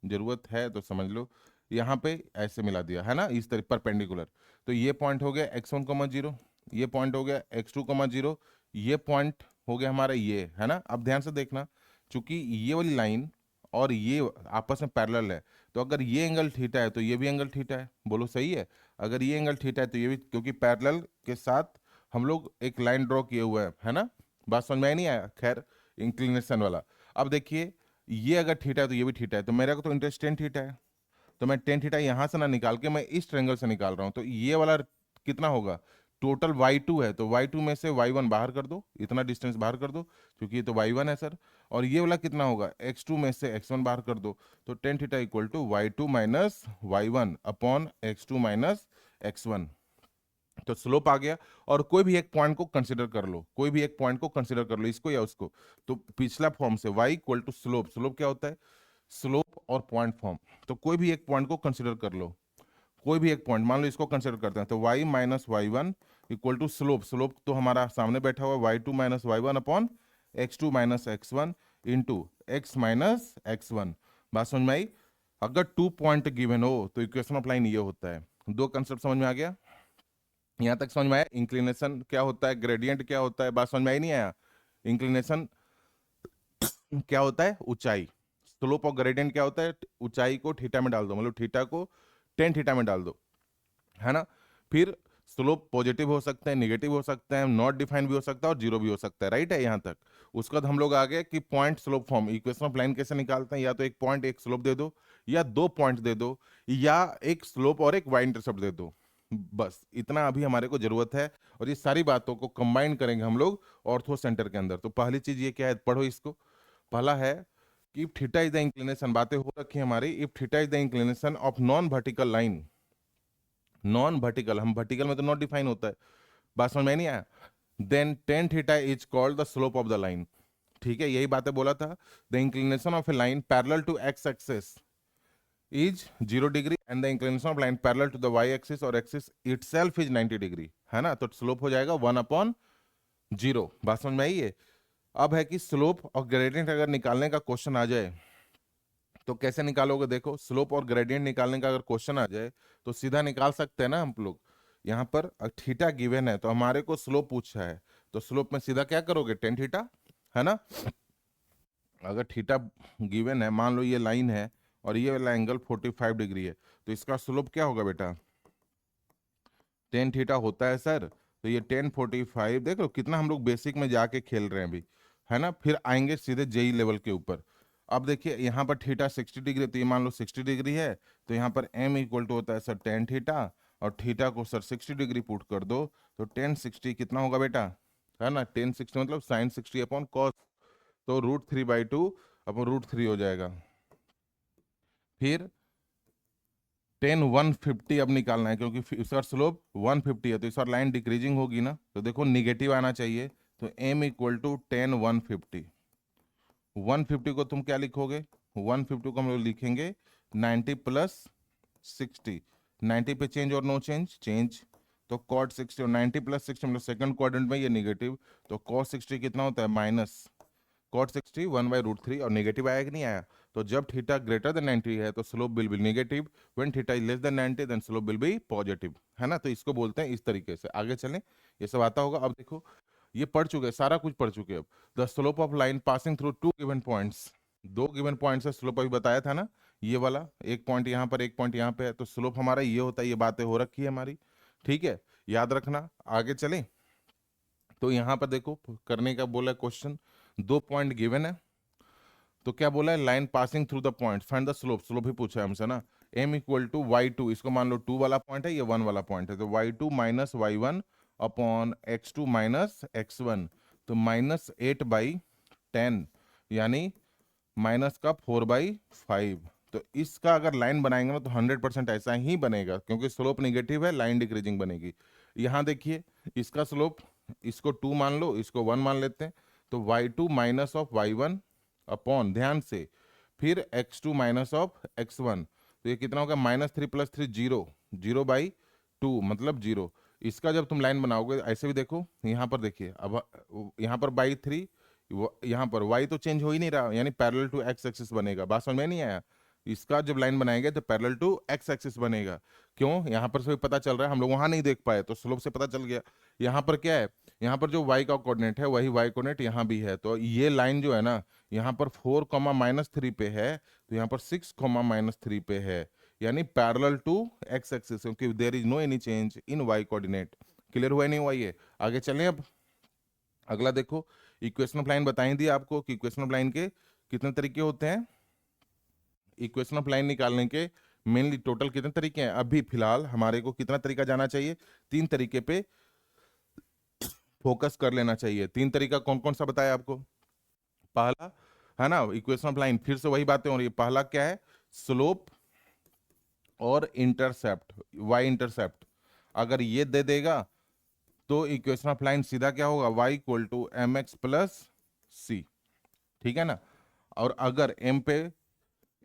जरूरत है तो समझ लो। यहाँ पे ऐसे मिला दिया है ना, इस तरह परपेंडिकुलर। तो ये पॉइंट हो गया x1, 0, ये पॉइंट हो गया x2, 0, ये पॉइंट हो गया हमारा ये, है ना। अब ध्यान से देखना, चूंकि ये वाली लाइन और ये आपस में पैरेलल है, तो अगर ये एंगल थीटा है तो ये भी एंगल थीटा है। बोलो सही है? अगर ये एंगल थीटा है तो ये भी, क्योंकि पैरेलल के साथ हम लोग एक लाइन ड्रॉ किए हुए हैं, है ना। बात समझ में नहीं आया? खैर, इंक्लिनेशन वाला। अब देखिए, ये अगर थीटा है तो ये भी थीटा है, तो मेरा को तो इंटरेस्ट टेन थीटा है, तो मैं टेन थीटा यहाँ से ना निकाल के मैं इस ट्रेंगल से निकाल रहा हूँ। तो ये वाला कितना होगा? टोटल y2 है, तो y2 में से y1 बाहर कर दो, इतना डिस्टेंस बाहर कर दो, क्योंकि ये तो y1 है सर। और ये वाला कितना होगा? x2 में से x1 बाहर कर दो, तो tan theta equal to y2 minus y1 upon x2 minus x1। तो स्लोप आ गया। और कोई भी एक पॉइंट को कंसिडर कर लो, कोई भी एक पॉइंट को कंसिडर कर लो, इसको या उसको। तो पिछला फॉर्म से y equal to slope, slope क्या होता है? स्लोप और पॉइंट फॉर्म। तो कोई भी एक पॉइंट को कंसिडर कर लो, कोई भी एक पॉइंट मान लो, इसको कंसिडर करते हैं, तो y minus y1 equal to slope, slope तो हमारा सामने बैठा हुआ y2 minus y1 upon x2 minus x1 into x minus x1। बात समझ में आई? अगर टू पॉइंट गिवन हो तो इक्वेशन ऑफ लाइन ये होता है। दो कंसेप्ट समझ में आ गया? यहाँ तक समझ में आया? इंक्लिनेशन क्या होता है, ग्रेडियंट क्या होता है, बात समझ में आई नहीं आया? इंक्लिनेशन क्या होता है? ऊंचाई। स्लोप और ग्रेडियंट क्या होता है? ऊंचाई को थीटा में डाल दो, मतलब थीटा को टेन थीटा में डाल दो, है ना। फिर स्लोप पॉजिटिव हो सकते हैं, निगेटिव हो सकते हैं, नॉट डिफाइन भी हो सकता है और जीरो भी हो सकता है, राइट है यहाँ तक। उसके बाद हम लोग आ गए कि point slope form, equation of line कैसे निकालते हैं? या तो एक पॉइंट एक स्लोप दे दो, या दो पॉइंट दे दो, या एक स्लोप और एक वाई इंटरसेप्ट दे दो। बस इतना अभी हमारे को जरूरत है, और ये सारी बातों को कंबाइन करेंगे हम लोग ऑर्थो सेंटर के अंदर। तो पहली चीज ये क्या है, पढ़ो इसको। पहला है कि if theta is the inclination, बातें हो रखी है हमारी, if theta is the inclination of non vertical line, non vertical, हम वर्टिकल में तो नॉट डिफाइन होता है, बात समझ में नहीं आया, then tan theta is called the slope of the line. ठीक है, यही बातें बोला था। The inclination of a line parallel to x axis is 0 degree and the inclination of line parallel to the y axis और axis itself is 90 degree, है ना। तो स्लोप हो जाएगा 1/0। बात समझ में आई है? अब है कि स्लोप और ग्रेडियंट अगर निकालने का क्वेश्चन आ जाए तो कैसे निकालोगे? देखो, स्लोप और ग्रेडियंट निकालने का अगर क्वेश्चन आ जाए तो सीधा निकाल सकते हैं ना हम लोग। यहाँ पर थीटा गिवन है तो हमारे को स्लोप पूछा है, तो स्लोप में सीधा क्या करोगे? टेन थीटा, है ना। अगर थीटा गिवन है, मान लो ये लाइन है और ये वाला एंगल 45 डिग्री है, तो इसका स्लोप क्या होगा बेटा? टेन थीटा होता है सर। तो ये 1045, देख लो कितना हम लोग बेसिक में जाके खेल रहे हैं अभी, है ना। फिर आएंगे सीधे जेई लेवल के ऊपर। अब देखिए यहाँ पर थीटा 60 डिग्री, तो ये मान लो 60 डिग्री है, तो यहाँ पर m इक्वल टू होता है सर टेन थीटा, और थीटा को सर 60 डिग्री पुट कर दो, तो 1060 कितना होगा बेटा? है ना, 1060 मतलब साइन 60 अपॉन कॉस, तो √3/2 अपॉन √3 हो जाएगा। फिर 10 150 अब निकालना है, क्योंकि इसका स्लोप 150 है, तो इस बार लाइन डिक्रीजिंग होगी ना, तो देखो निगेटिव आना चाहिए। तो m इक्वल टू 10 150, 150 को तुम क्या लिखोगे? 150 को हम लोग लिखेंगे 90 प्लस 60, 90 पे चेंज और नो चेंज, चेंज, तो cot 60 और 90 प्लस 60 मतलब सेकंड क्वाड्रेंट में ये निगेटिव, तो cos 60 कितना होता है? माइनस cot 60 1/√3, और नेगेटिव आया कि नहीं आया? तो जब थीटा ग्रेटर देन 90 है तो slope will be negative, when theta is less than 90 then slope will be positive, है ना। तो इसको बोलते हैं इस तरीके से। आगे चलें, ये सब आता होगा। अब देखो, ये पढ़ चुके, सारा कुछ पढ़ चुके। अब the slope of line passing through two given points, दो गिवन पॉइंट्स है, स्लोप अभी बताया था ना, ये वाला एक पॉइंट यहाँ पर, एक पॉइंट यहाँ पे है, तो स्लोप हमारा ये होता है। ये बातें हो रखी है हमारी, ठीक है, याद रखना। आगे चलें, तो यहाँ पर देखो करने का बोला क्वेश्चन, दो पॉइंट गिवन है, तो क्या बोला है? Line passing through the point, find the slope, slope ही पूछा है हमसे ना। m इक्वल टू y2, इसको मान लो 2 वाला पॉइंट है, ये 1 वाला पॉइंट है, तो y2 minus y1 upon x2 minus x1, तो -8/10, यानी माइनस का 4/5। तो इसका अगर लाइन बनाएंगे ना तो 100% ऐसा ही बनेगा, क्योंकि स्लोप निगेटिव है, लाइन डिक्रीजिंग बनेगी। यहाँ देखिए, इसका स्लोप, इसको 2 मान लो, इसको 1 मान लेते हैं, तो y2 minus of y1 upon, ध्यान से, फिर x2 माइनस ऑफ x1। तो ये कितना होगा, -3 + 3 0, 0/2 मतलब 0। इसका जब तुम लाइन बनाओगे ऐसे भी देखो, यहाँ पर देखिए, अब यहाँ पर बाई 3, यहाँ पर y तो चेंज हो ही नहीं रहा, यानी पैरेलल टू x एक्सिस बनेगा। बात समझ में नहीं आया? इसका जब लाइन बनाएंगे तो पैरेलल टू x एक्सिस बनेगा। क्यों? यहाँ पर से पता चल रहा है, हम लोग वहां नहीं देख पाए तो स्लोप से पता चल गया। यहाँ पर क्या है, यहाँ पर जो y का कोऑर्डिनेट है वही y कोऑर्डिनेट यहाँ भी है। तो ये लाइन जो है ना, यहाँ पर 4, -3 पे है, तो यहाँ पर 6, -3 पे है, यानी पैरेलल टू x एक्सिस, क्योंकि there is no any change in y coordinate. Clear हुआ नहीं हुआ? ये आगे चलें अब। अगला देखो, इक्वेशन ऑफ लाइन बताई दी आपको कि इक्वेशन ऑफ लाइन के कितने तरीके होते हैं। इक्वेशन ऑफ लाइन निकालने के मेनली टोटल कितने तरीके हैं? अभी फिलहाल हमारे को कितना तरीका जाना चाहिए? 3 तरीके पे फोकस कर लेना चाहिए। 3 तरीका कौन कौन सा बताया आपको? पहला है ना इक्वेशन ऑफ लाइन, फिर से वही बातें हो रही है। पहला क्या है? स्लोप और इंटरसेप्ट, वाई इंटरसेप्ट। अगर ये दे देगा तो इक्वेशन ऑफ लाइन सीधा क्या होगा, y = mx + c। ठीक है ना? और अगर m पे,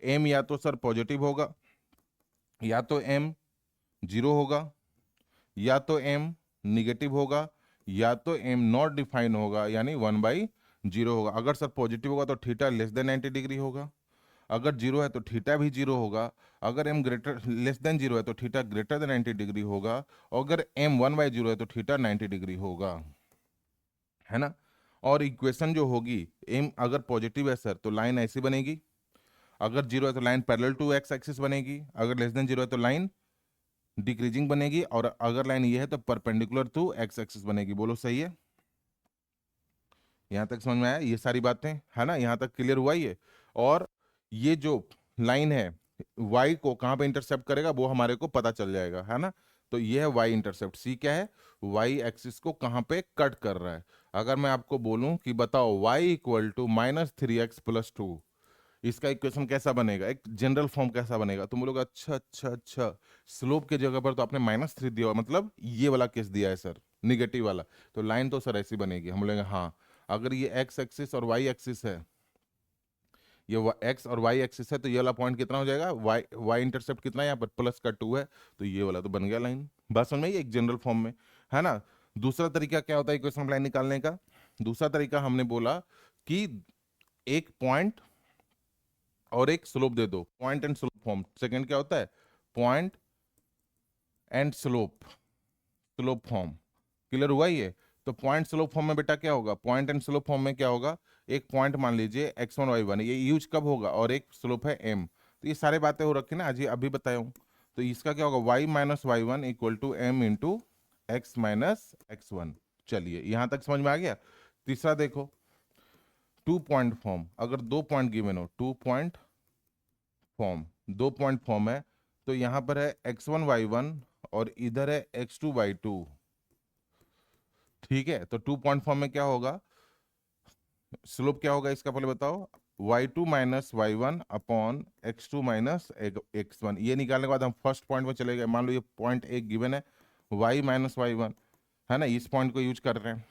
m या तो सर पॉजिटिव होगा, या तो m 0 होगा, या तो m निगेटिव होगा, या तो m नॉट डिफाइन होगा, यानी 1/0 होगा। अगर सर पॉजिटिव होगा तो थीटा <90 होगा, अगर 0 है तो थीटा भी 0 होगा, अगर m <0 है तो थीटा <90 होगा, और अगर m 1/0 है तो थीटा 90 होगा, है ना? और इक्वेशन जो होगी, m अगर पॉजिटिव है सर तो लाइन ऐसी बनेगी, अगर 0 है तो line parallel to x axis बनेगी, अगर <0 है तो लाइन डिक्रीजिंग बनेगी, और अगर लाइन ये है तो परपेंडिकुलर टू x एक्सिस बनेगी। बोलो सही है? यहाँ तक समझ में आया ये सारी बातें, है ना? यहाँ तक क्लियर हुआ ये? और ये जो लाइन है, y को कहाँ पे इंटरसेप्ट करेगा वो हमारे को पता चल जाएगा, है ना? तो ये है y इंटरसेप्ट। c क्या है? y एक्सिस को कहाँ पे कट कर रहा है। अगर मैं आपको बोलूं कि बताओ y = -3x + 2, इसका इक्वेशन कैसा बनेगा, एक जनरल फॉर्म कैसा बनेगा? तुम लोग अच्छा अच्छा अच्छा, स्लोप के जगह पर तो आपने -3 दिया, मतलब ये वाला केस दिया है सर, निगेटिव वाला। तो लाइन तो सर ऐसी बनेगी। हम लोग हाँ, अगर ये x एक्सिस और y एक्सिस है, ये x और y एक्सिस है, तो ये वाला पॉइंट कितना हो जाएगा, y इंटरसेप्ट कितना है यहाँ पर, +2 है, तो ये वाला तो बन गया लाइन। बस समझ में, एक जनरल फॉर्म में, है ना? दूसरा तरीका क्या होता है इक्वेशन ऑफ लाइन निकालने का? दूसरा तरीका हमने बोला कि एक पॉइंट और एक स्लोप दे दो, point and slope form. Second क्या होता है? Point and slope, slope form. Clear हुआ ये? तो पॉइंट स्लोप फॉर्म में बेटा क्या होगा, पॉइंट एंड स्लोप फॉर्म में क्या होगा, एक पॉइंट मान लीजिए x1 y1, ये यूज कब होगा, और एक स्लोप है m। तो ये सारे बातें हो रखी ना, अजी अभी बताया हूँ। तो इसका क्या होगा, y - y1 = m × x - x1। चलिए यहाँ तक समझ में आ गया। तीसरा देखो, 2 पॉइंट फॉर्म। अगर 2 पॉइंट गिवन हो, 2 पॉइंट फॉर्म, 2 पॉइंट फॉर्म है, तो यहाँ पर है x1 y1 और इधर है x2 y2। ठीक है, तो 2 पॉइंट फॉर्म में क्या होगा, स्लोप क्या होगा इसका पहले बताओ, y2 - y1 upon x2 - x1। ये निकालने के बाद हम फर्स्ट पॉइंट में चले गए। मान लो ये पॉइंट एक गिवन है, y - y1, है ना? इस पॉइंट को यूज कर रहे हैं,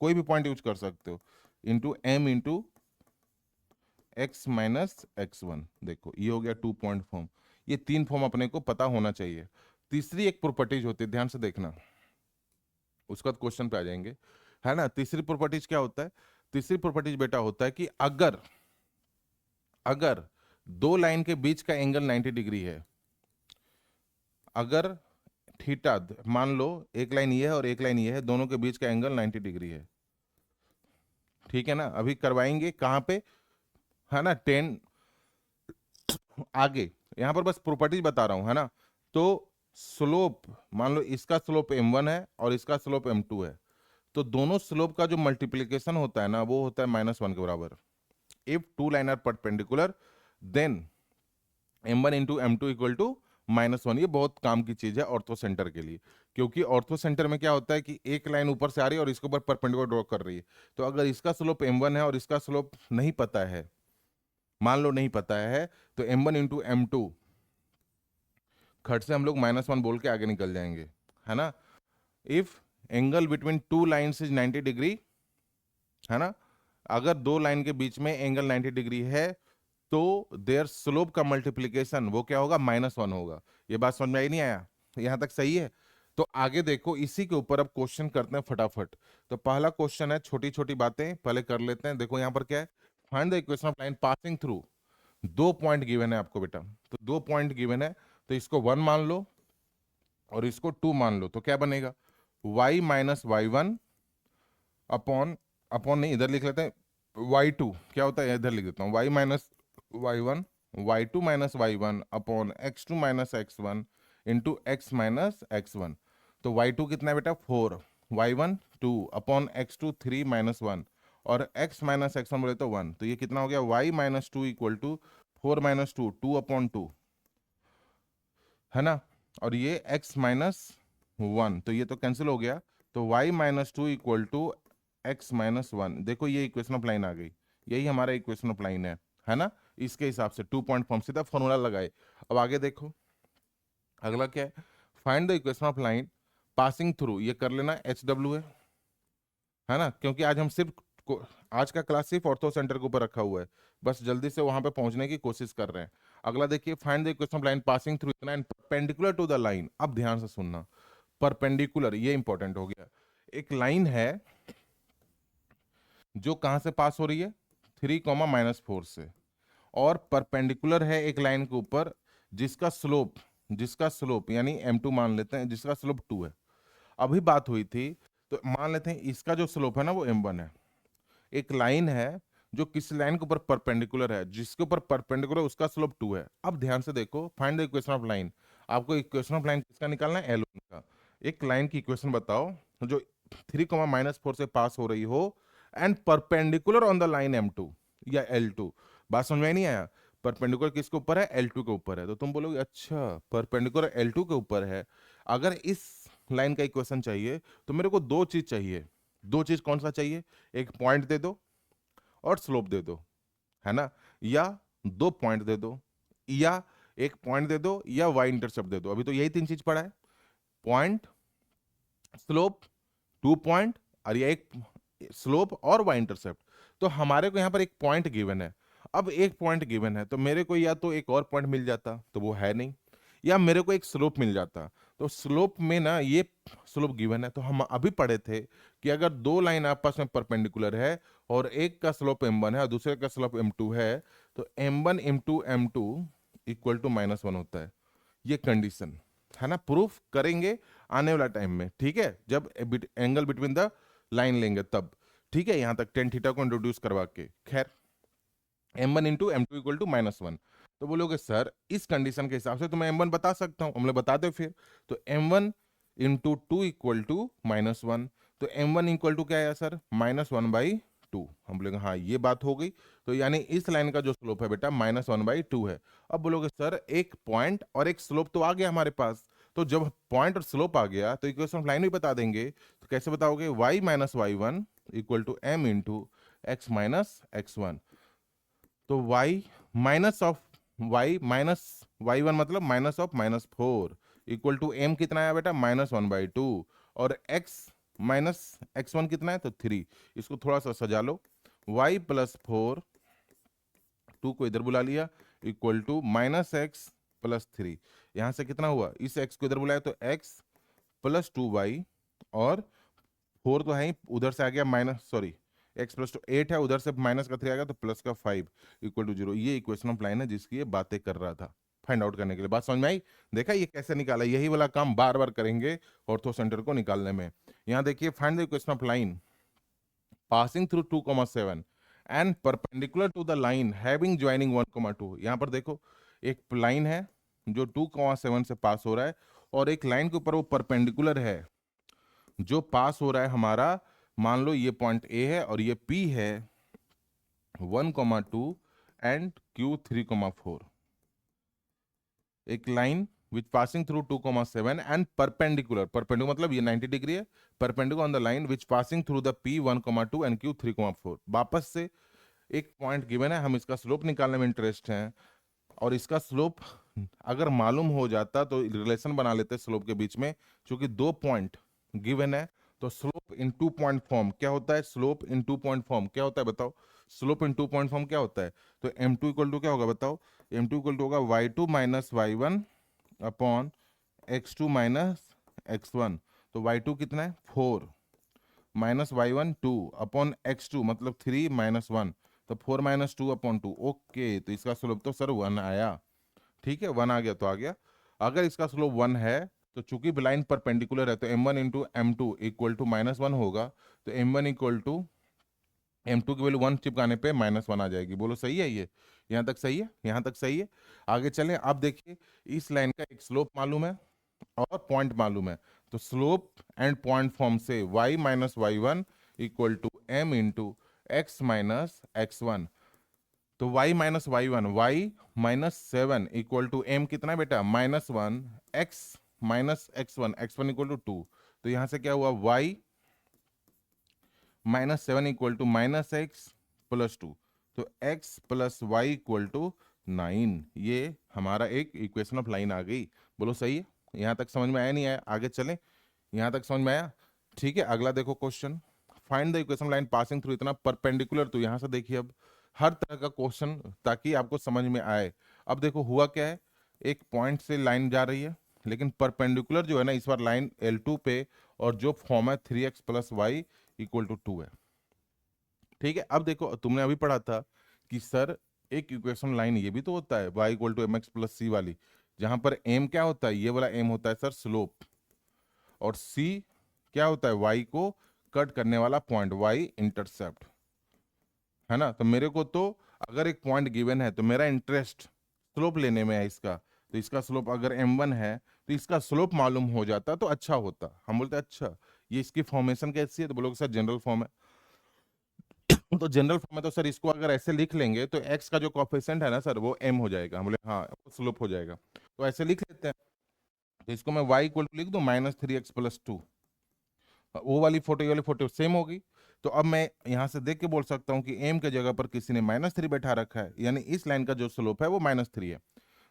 कोई भी पॉइंट यूज कर सकते हो, इंटू m × x - x1। देखो ये हो गया 2 पॉइंट फॉर्म। ये 3 फॉर्म अपने को पता होना चाहिए। तीसरी एक प्रॉपर्टीज होती है, ध्यान से देखना, उसका क्वेश्चन पे आ जाएंगे, है ना? तीसरी प्रॉपर्टीज क्या होता है? तीसरी प्रॉपर्टीज बेटा होता है कि अगर अगर दो लाइन के बीच का एंगल 90 है, अगर थीटा, मान लो एक लाइन ये है और एक लाइन ये है, दोनों के बीच का एंगल 90 है, ठीक है ना? अभी करवाएंगे कहाँ पे, है ना? 10 आगे, यहां पर बस प्रॉपर्टीज बता रहा हूं, है ना? तो स्लोप, मान लो इसका स्लोप m1 है और इसका स्लोप m2 है, तो दोनों स्लोप का जो मल्टीप्लीकेशन होता है ना, वो होता है -1 के बराबर। If two line are perpendicular, then m1 × m2 = -1। ये बहुत काम की चीज है ऑर्थो सेंटर के लिए, क्योंकि ऑर्थो सेंटर में क्या होता है कि एक लाइन ऊपर से आ रही है और इसके ऊपर परपेंडिकुलर ड्रॉ कर रही है। तो अगर इसका स्लोप m1 है और इसका स्लोप नहीं पता है, मान लो नहीं पता है तो m1 इंटू m2 खट से हम लोग -1 बोल के आगे निकल जाएंगे, है ना। If angle between two lines is 90 degree, है ना, अगर दो लाइन के बीच में एंगल 90 डिग्री है तो देयर स्लोप का मल्टीप्लीकेशन वो क्या होगा, -1 होगा। ये बात समझ में आई नहीं आया, यहां तक सही है। तो आगे देखो, इसी के ऊपर अब क्वेश्चन करते हैं फटाफट। तो पहला क्वेश्चन है, छोटी छोटी बातें पहले कर लेते हैं। देखो यहाँ पर क्या है, find the equation of line passing through, 2 point given है आपको बेटा, तो 2 पॉइंट गिवन है, तो इसको 1 मान लो और इसको 2 मान लो, तो क्या बनेगा, y minus y one upon, upon नहीं इधर लिख लेते हैं, y2 क्या होता है, इधर लिख देता हूँ, y minus y one, y2 minus y one upon x2 minus x one into x minus x one. तो y2 कितना है बेटा 4, y1 2 अपॉन x2 3 माइनस 1 और x माइनस एक्स वन बोले तो 1, तो ये कितना हो गया y minus two equal to 4 minus two, 2 अपॉन 2, है ना, और ये x माइनस 1, तो ये तो कैंसिल हो गया, तो y minus two equal to x minus 1। देखो ये इक्वेशन ऑफ लाइन आ गई, यही हमारा इक्वेशन ऑफ लाइन है ना। इसके हिसाब से 2 पॉइंट फॉर्म, सीधा फॉर्मूला लगाए। अब आगे देखो, अगला क्या है, find the equation of line passing through, ये कर लेना HW है ना, क्योंकि आज हम सिर्फ आज का क्लास सिर्फ ऑर्थो सेंटर के ऊपर रखा हुआ है, बस जल्दी से वहां पे पहुंचने की कोशिश कर रहे हैं। अगला देखिए, find the equation of line passing through इतना and perpendicular to the line. अब ध्यान से सुनना, परपेंडिकुलर ये इंपॉर्टेंट हो गया। एक लाइन है जो कहां से पास हो रही है, 3, -4 से, और परपेंडिकुलर है एक लाइन के ऊपर जिसका स्लोप यानी m2 मान लेते हैं, जिसका स्लोप 2 है। अभी बात हुई थी, तो मान लेते हैं इसका जो स्लोप है ना वो m1 है। एक लाइन है जो किसी लाइन के ऊपर परपेंडिकुलर है, जिसके ऊपर परपेंडिकुलर उसका स्लोप 2 है। अब ध्यान से देखो, find the equation of line, आपको इक्वेशन ऑफ लाइन किसका निकालना है, L1 का। एक लाइन की इक्वेशन बताओ जो 3, -4 से पास हो रही हो and perpendicular on the line m2 या L2। बात समझ में नहीं आया, परपेंडिकुलर किसके ऊपर है, L2 के ऊपर है, तो तुम बोलोगे अच्छा परपेंडिकुलर L2 के ऊपर है, अगर इस लाइन का इक्वेशन चाहिए तो मेरे को दो चीज चाहिए। दो चीज कौन सा चाहिए, एक पॉइंट दे दो और स्लोप दे दो, है ना, या 2 पॉइंट दे दो, या एक पॉइंट दे दो, या वाई इंटरसेप्ट दे दो। अभी तो यही 3 चीज पड़ा है, पॉइंट, स्लोप, 2 पॉइंट, और या एक स्लोप और वाई इंटरसेप्ट। तो हमारे को यहाँ पर एक पॉइंट गिवन है। अब एक पॉइंट गिवन है तो मेरे को या तो एक और पॉइंट मिल जाता, तो वो है नहीं, या मेरे को एक स्लोप मिल जाता। तो स्लोप में ना ये स्लोप गिवन है, तो हम अभी पढ़े थे कि अगर दो लाइन आपस में परपेंडिकुलर है और एक का स्लोप m1 है और दूसरे का स्लोप m2 है, तो m1 into m2 equal to -1 होता है। ये कंडीशन है ना, प्रूफ करेंगे आने वाला टाइम में, ठीक है, जब एंगल बिटवीन द लाइन लेंगे तब, ठीक है। यहां तक टेन थीटा को इंट्रोड्यूस करवा के, खैर m1 into m2 equal to -1। तो बोलोगे सर इस कंडीशन के हिसाब से तो मैं m1 बता सकता हूं, हम लोग बता दो फिर। तो m1 इंटू 2 इक्वल टू -1, तो m1 इक्वल टू क्या है सर, -1/2। हम बोलेंगे हाँ ये बात हो गई, तो यानी इस लाइन का जो स्लोप है बेटा -1/2 है। अब बोलोगे सर एक पॉइंट और एक स्लोप तो आ गया हमारे पास, तो जब पॉइंट और स्लोप आ गया तो इक्वेशन ऑफ लाइन भी बता देंगे। तो कैसे बताओगे, y minus y one equal to m into x minus x one. तो y minus of y minus y one मतलब minus of -4 equal to m कितना है बेटा -1/2, और x माइनस x1 कितना है तो 3। इसको थोड़ा सा सजा लो, y प्लस 4, 2 को इधर बुला लिया, इक्वल टू -x प्लस 3। यहां से कितना हुआ, इस x को इधर बुलाया तो x प्लस 2y, और 4 तो है ही, उधर से आ गया x प्लस 8 है, उधर से माइनस का 3 आ गया तो प्लस का 5 इक्वल टू 0। ये इक्वेशन ऑफ लाइन है जिसकी ये बातें कर रहा था, फाइंड आउट करने के लिए। बात समझ में आई, देखा ये कैसे निकाला, यही वाला काम बार बार करेंगे ऑर्थो सेंटर को निकालने में। यहाँ देखिए, find the equation of line passing through 2,7 and perpendicular to the line having joining 1,2। यहाँ पर देखो एक लाइन है जो 2,7 से पास हो रहा है, और एक लाइन के ऊपर वो परपेंडिकुलर है जो पास हो रहा है हमारा, मान लो ये पॉइंट ए है और ये पी है 1,2 एंड Q 3,4। एक line which passing through 2,7 and perpendicular मतलब ये 90 डिग्री है, perpendicular on the line which passing through the P 1,2 and Q 3,4। वापस से एक पॉइंट गिवन है, हम इसका स्लोप निकालने में इंटरेस्ट हैं, और इसका स्लोप अगर मालूम हो जाता तो रिलेशन बना लेते स्लोप के बीच में। क्योंकि दो पॉइंट गिवन है तो स्लोप इन टू पॉइंट फॉर्म क्या होता है, स्लोप इन टू पॉइंट फॉर्म क्या होता है बताओ, स्लोप इन टू पॉइंट फॉर्म क्या होता है। तो एम टू इक्वल टू क्या होगा बताओ, एम टू इक्वल टू होगा y two minus y one upon x two minus x one. तो वाई टू कितना है 4 minus y one 2 upon x two मतलब 3 माइनस वन, तो 4 माइनस 2 अपॉन 2। ओके, तो इसका स्लोप तो सर 1 आया। ठीक है, 1 आ गया तो आ गया। अगर इसका स्लोप 1 है तो चूंकि लाइन परपेंडिकुलर है तो m1 into m two equal to minus one होगा। तो m1 इक्वल टू m2 की वैल्यू 1 चिपकाने पे माइनस वन आ जाएगी। बोलो सही है ये, यहाँ तक सही है, यहाँ तक सही है। आगे चलें, अब देखिए इस लाइन का एक स्लोप मालूम है और पॉइंट मालूम है। तो स्लोप एंड पॉइंट फॉर्म से y minus y one equal to m into x minus x one. तो y minus y one, y minus seven equal to m कितना है बेटा minus one, x minus x one equal to two. तो यहां से क्या हुआ y minus seven equal to minus x plus two. तो x plus y equal to 9। ये हमारा एक इक्वेशन ऑफ लाइन आ गई। बोलो सही है, यहाँ तक समझ में आया नहीं आया, आगे चलें। यहाँ तक समझ में आया, ठीक है। अगला देखो question, find the equation line passing through इतना परपेंडिकुलर। तो यहाँ से देखिए अब हर तरह का क्वेश्चन ताकि आपको समझ में आए। अब देखो हुआ क्या है, एक पॉइंट से लाइन जा रही है लेकिन परपेंडिकुलर जो है ना इस बार लाइन L2 पे, और जो फॉर्म है 3x plus y equal to 2 है। ठीक है, अब देखो तुमने अभी पढ़ा था कि सर एक इक्वेशन लाइन ये भी तो होता है y equal to m x plus c वाली, जहां पर m क्या होता है, ये वाला m होता है सर स्लोप, और c क्या होता है y को कट करने वाला पॉइंट, y इंटरसेप्ट, है ना। तो मेरे को तो अगर एक पॉइंट गिवन है तो मेरा इंटरेस्ट स्लोप लेने में है इसका। तो इसका स्लोप अगर m1 है तो इसका स्लोप मालूम हो जाता तो अच्छा होता। हम बोलते अच्छा ये इसकी फॉर्मेशन कैसी है, तो बोलोगे सर जनरल फॉर्म है। तो जनरल फॉर्म में तो सर इसको अगर ऐसे लिख लेंगे तो x का जो कोफिशिएंट है ना सर वो m हो जाएगा। हम बोले हाँ वो स्लोप हो जाएगा, तो ऐसे लिख लेते हैं। तो इसको मैं y इक्वल टू लिख दूं minus three x plus to. वो वाली फोटो ये वाली फोटो सेम होगी। तो अब मैं यहाँ से देख के बोल सकता हूँ कि m के जगह पर किसी ने माइनस थ्री बैठा रखा है, यानी इस लाइन का जो स्लोप है वो माइनस थ्री है।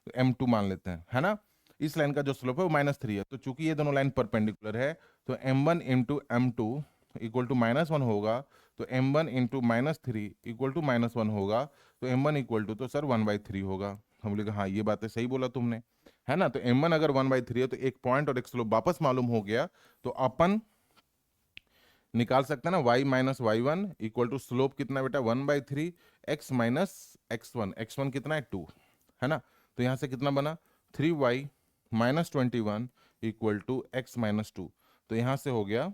तो m2 मान लेते हैं, है ना। इस लाइन का जो स्लोप है वो माइनस थ्री है। तो चूंकि ये दोनों लाइन परपेंडिकुलर है तो m1 into m two equal to minus one होगा। तो m1 into minus three equal to minus one होगा। तो m1 इक्वल टू तो सर 1/3 होगा। हम बोले हाँ ये बातें सही बोला तुमने, है ना। तो m1 अगर 1/3 है तो एक पॉइंट और एक स्लोप वापस मालूम हो गया। तो अपन निकाल सकते हैं ना y minus y one equal to slope कितना है बेटा 1/3 x माइनस एक्स वन कितना है 2, है ना। तो यहाँ से कितना बना 3y minus 21 equal to x minus two. तो यहाँ से हो गया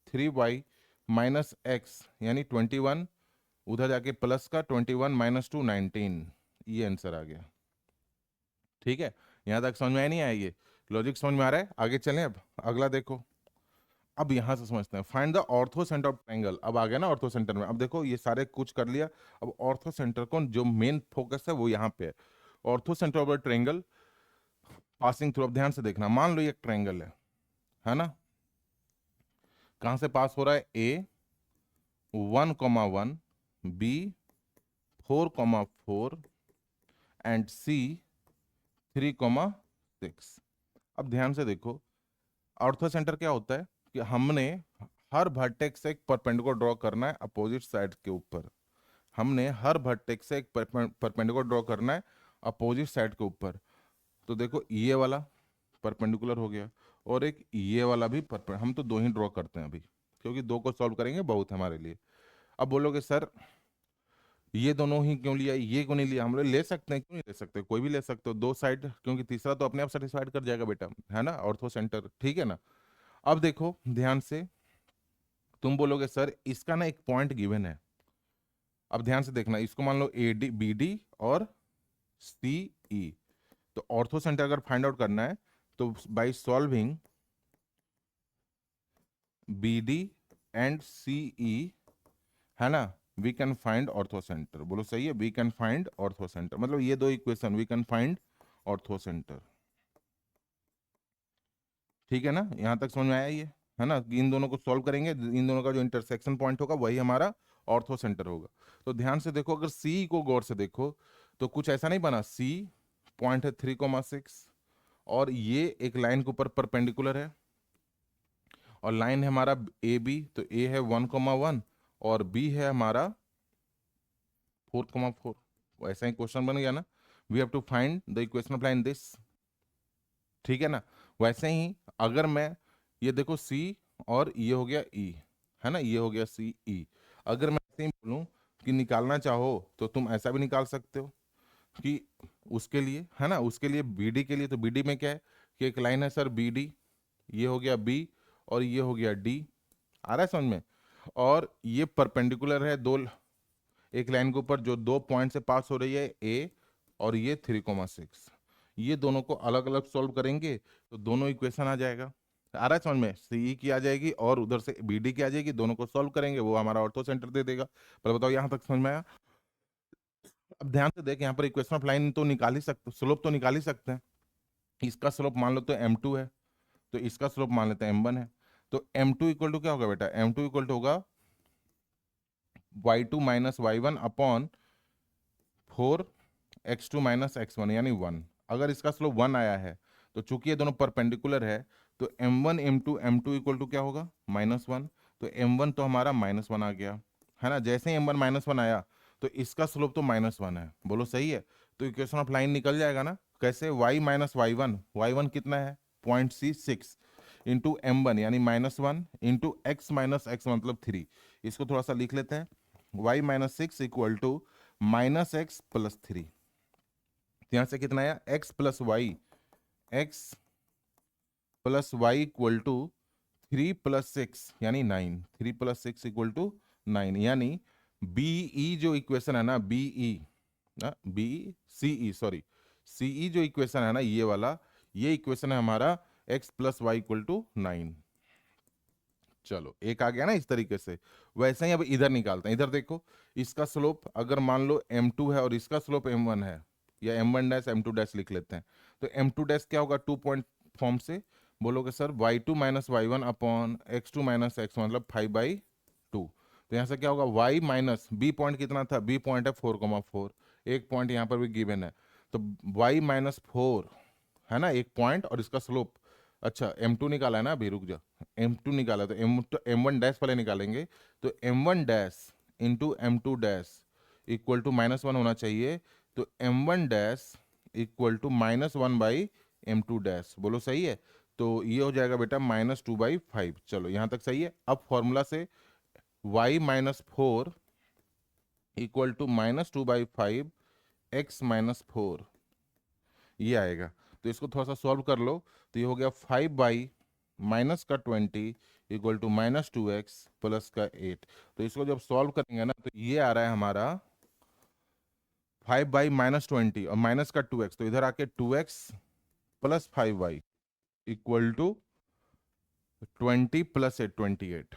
3y माइनस एक्स यानी 21, उधर जाके प्लस का 21 माइनस टू 19, ये आंसर आ गया। ठीक है, यहाँ तक समझ में आया नहीं आया, ये लॉजिक समझ में आ रहा है। आगे चलें, अब अगला देखो। अब यहां से समझते हैं find the orthocentre of triangle. अब आ गया ना ऑर्थो सेंटर में। अब देखो ये सारे कुछ कर लिया, अब ऑर्थो सेंटर को जो मेन फोकस है वो यहाँ पे है। Ortho centre of triangle passing through. अब ध्यान से देखना, मान लो ये एक ट्रायंगल है ना। कहां से पास हो रहा है, ए 1,1, बी 4,4 एंड सी 3,6। अब ध्यान से देखो, ऑर्थो सेंटर क्या होता है कि हमने हर वर्टेक्स से एक परपेंडिकुलर ड्रॉ करना है अपोजिट साइड के ऊपर। हमने हर वर्टेक्स से एक परपेंडिकुलर ड्रॉ करना है अपोजिट साइड के ऊपर। तो देखो ये वाला परपेंडिकुलर हो गया और एक ये वाला भी हम तो दो ही ड्रॉ करते हैं अभी, क्योंकि दो को सॉल्व करेंगे बहुत है हमारे लिए। अब बोलोगे सर ये दोनों ही क्यों लिया, ये क्यों नहीं लिया। हम लोग ले सकते हैं, क्यों नहीं ले सकते, कोई भी ले सकते हो दो साइड, क्योंकि तीसरा तो अपने आप सेटिस्फाइड कर जाएगा बेटा, है ना, ऑर्थो सेंटर। ठीक है ना। अब देखो ध्यान से, तुम बोलोगे सर इसका ना एक पॉइंट गिवन है। अब ध्यान से देखना, इसको मान लो ए डी बी डी और सी ई। तो ऑर्थो सेंटर अगर फाइंड आउट करना है तो by solving B D and C E, है ना, we can find orthocentre. बोलो सही है, we can find orthocentre, मतलब ये दो equation we can find orthocentre. ठीक है ना, यहां तक समझ में आया ये, है ना। इन दोनों को सॉल्व करेंगे, इन दोनों का जो इंटरसेक्शन पॉइंट होगा वही हमारा ऑर्थो सेंटर होगा। तो ध्यान से देखो, अगर सी को गौर से देखो तो कुछ ऐसा नहीं बना, सी पॉइंट है 3,6 और ये एक लाइन के ऊपर परपेंडिकुलर है और लाइन है हमारा ए बी, तो ए है 1,1 और बी है हमारा 4,4। वैसा ही क्वेश्चन बन गया ना, we have to find the equation of line this, ठीक है ना। वैसे ही अगर मैं ये देखो सी और ये हो गया ई, है ना, ये हो गया सी ई, अगर मैं ऐसे ही बोलूं कि निकालना चाहो तो तुम ऐसा भी निकाल सकते हो कि उसके लिए, है ना, उसके लिए बीडी के लिए, तो बीडी में क्या है कि एक लाइन है सर बीडी, ये हो गया बी और ये हो गया डी, आ रहा है समझ में। और ये परपेंडिकुलर है दो, एक लाइन के ऊपर जो दो पॉइंट से पास हो रही है ए और ये 3,6, ये दोनों को अलग अलग सॉल्व करेंगे तो दोनों इक्वेशन आ जाएगा। आ रहा है समझ में, सी की आ जाएगी और उधर से बी डी की आ जाएगी, दोनों को सॉल्व करेंगे वो हमारा ऑर्थो सेंटर दे देगा। पर बताओ यहाँ तक समझ में आया? अब ध्यान से देख, यहाँ पर इक्वेशन ऑफ लाइन तो निकाल ही सकते, स्लोप तो निकाल ही सकते हैं। इसका स्लोप मान लो तो m2 है, तो इसका स्लोप मान लेते हैं m1 है, तो m2 इक्वल टू क्या होगा बेटा, m2 इक्वल टू होगा y2 minus y1 upon 4x2 minus x1 यानी 1। अगर इसका स्लोप 1 आया है तो चूंकि ये दोनों परपेंडिकुलर है तो m1 m2 इक्वल टू क्या होगा, -1, तो m1 तो हमारा -1 आ गया, है ना। जैसे ही m1 -1 आया तो इसका स्लोप तो -1 है, बोलो सही है। तो इक्वेशन ऑफ लाइन निकल जाएगा ना, कैसे, y माइनस y1 कितना है 0.6 इंटू m1 यानी -1 इंटू x माइनस x मतलब 3। इसको थोड़ा सा लिख लेते हैं, y minus 6 equal to minus x plus 3। यहां से कितना आया, x plus y, x plus y equal to 3 plus 6 यानी 9, 3 प्लस 6 इक्वल टू 9, यानी बीई जो इक्वेशन है ना, बीई ना, B C E sorry, CE जो इक्वेशन है ना ये वाला, ये इक्वेशन है हमारा x plus y equal to 9। चलो एक आ गया ना इस तरीके से। वैसे ही अब इधर निकालते हैं, इधर देखो, इसका स्लोप अगर मान लो m2 है और इसका स्लोप m1 है, या m1 डैश m2 डैश लिख लेते हैं, तो m2 डैश क्या होगा, 2 पॉइंट फॉर्म से बोलोगे sir y2 minus y1 upon x2 minus x1 मतलब 5/2। तो यहाँ से क्या होगा, y माइनस b पॉइंट कितना था, b पॉइंट है 4,4, एक पॉइंट यहाँ पर भी गिवन है, तो y माइनस 4 है ना एक पॉइंट, और इसका स्लोप, अच्छा m2 निकाला है ना अभी, रुक जा, m2 निकाला तो m1 डैश पहले निकालेंगे, तो m1 dash into m2 dash equal to -1 होना चाहिए, तो m1 dash equal to -1/m2 dash, बोलो सही है। तो ये हो जाएगा बेटा -2/5। चलो यहाँ तक सही है। अब फॉर्मूला से y minus 4 equal to -2/5 x minus 4 ये आएगा। तो इसको थोड़ा सा सॉल्व कर लो, तो ये हो गया 5/-20 इक्वल टू -2x प्लस का 8। तो इसको जब सॉल्व करेंगे ना तो ये आ रहा है हमारा 5/-20 और माइनस का 2x, तो इधर आके 2x plus 5y equal to 20 plus 8 28।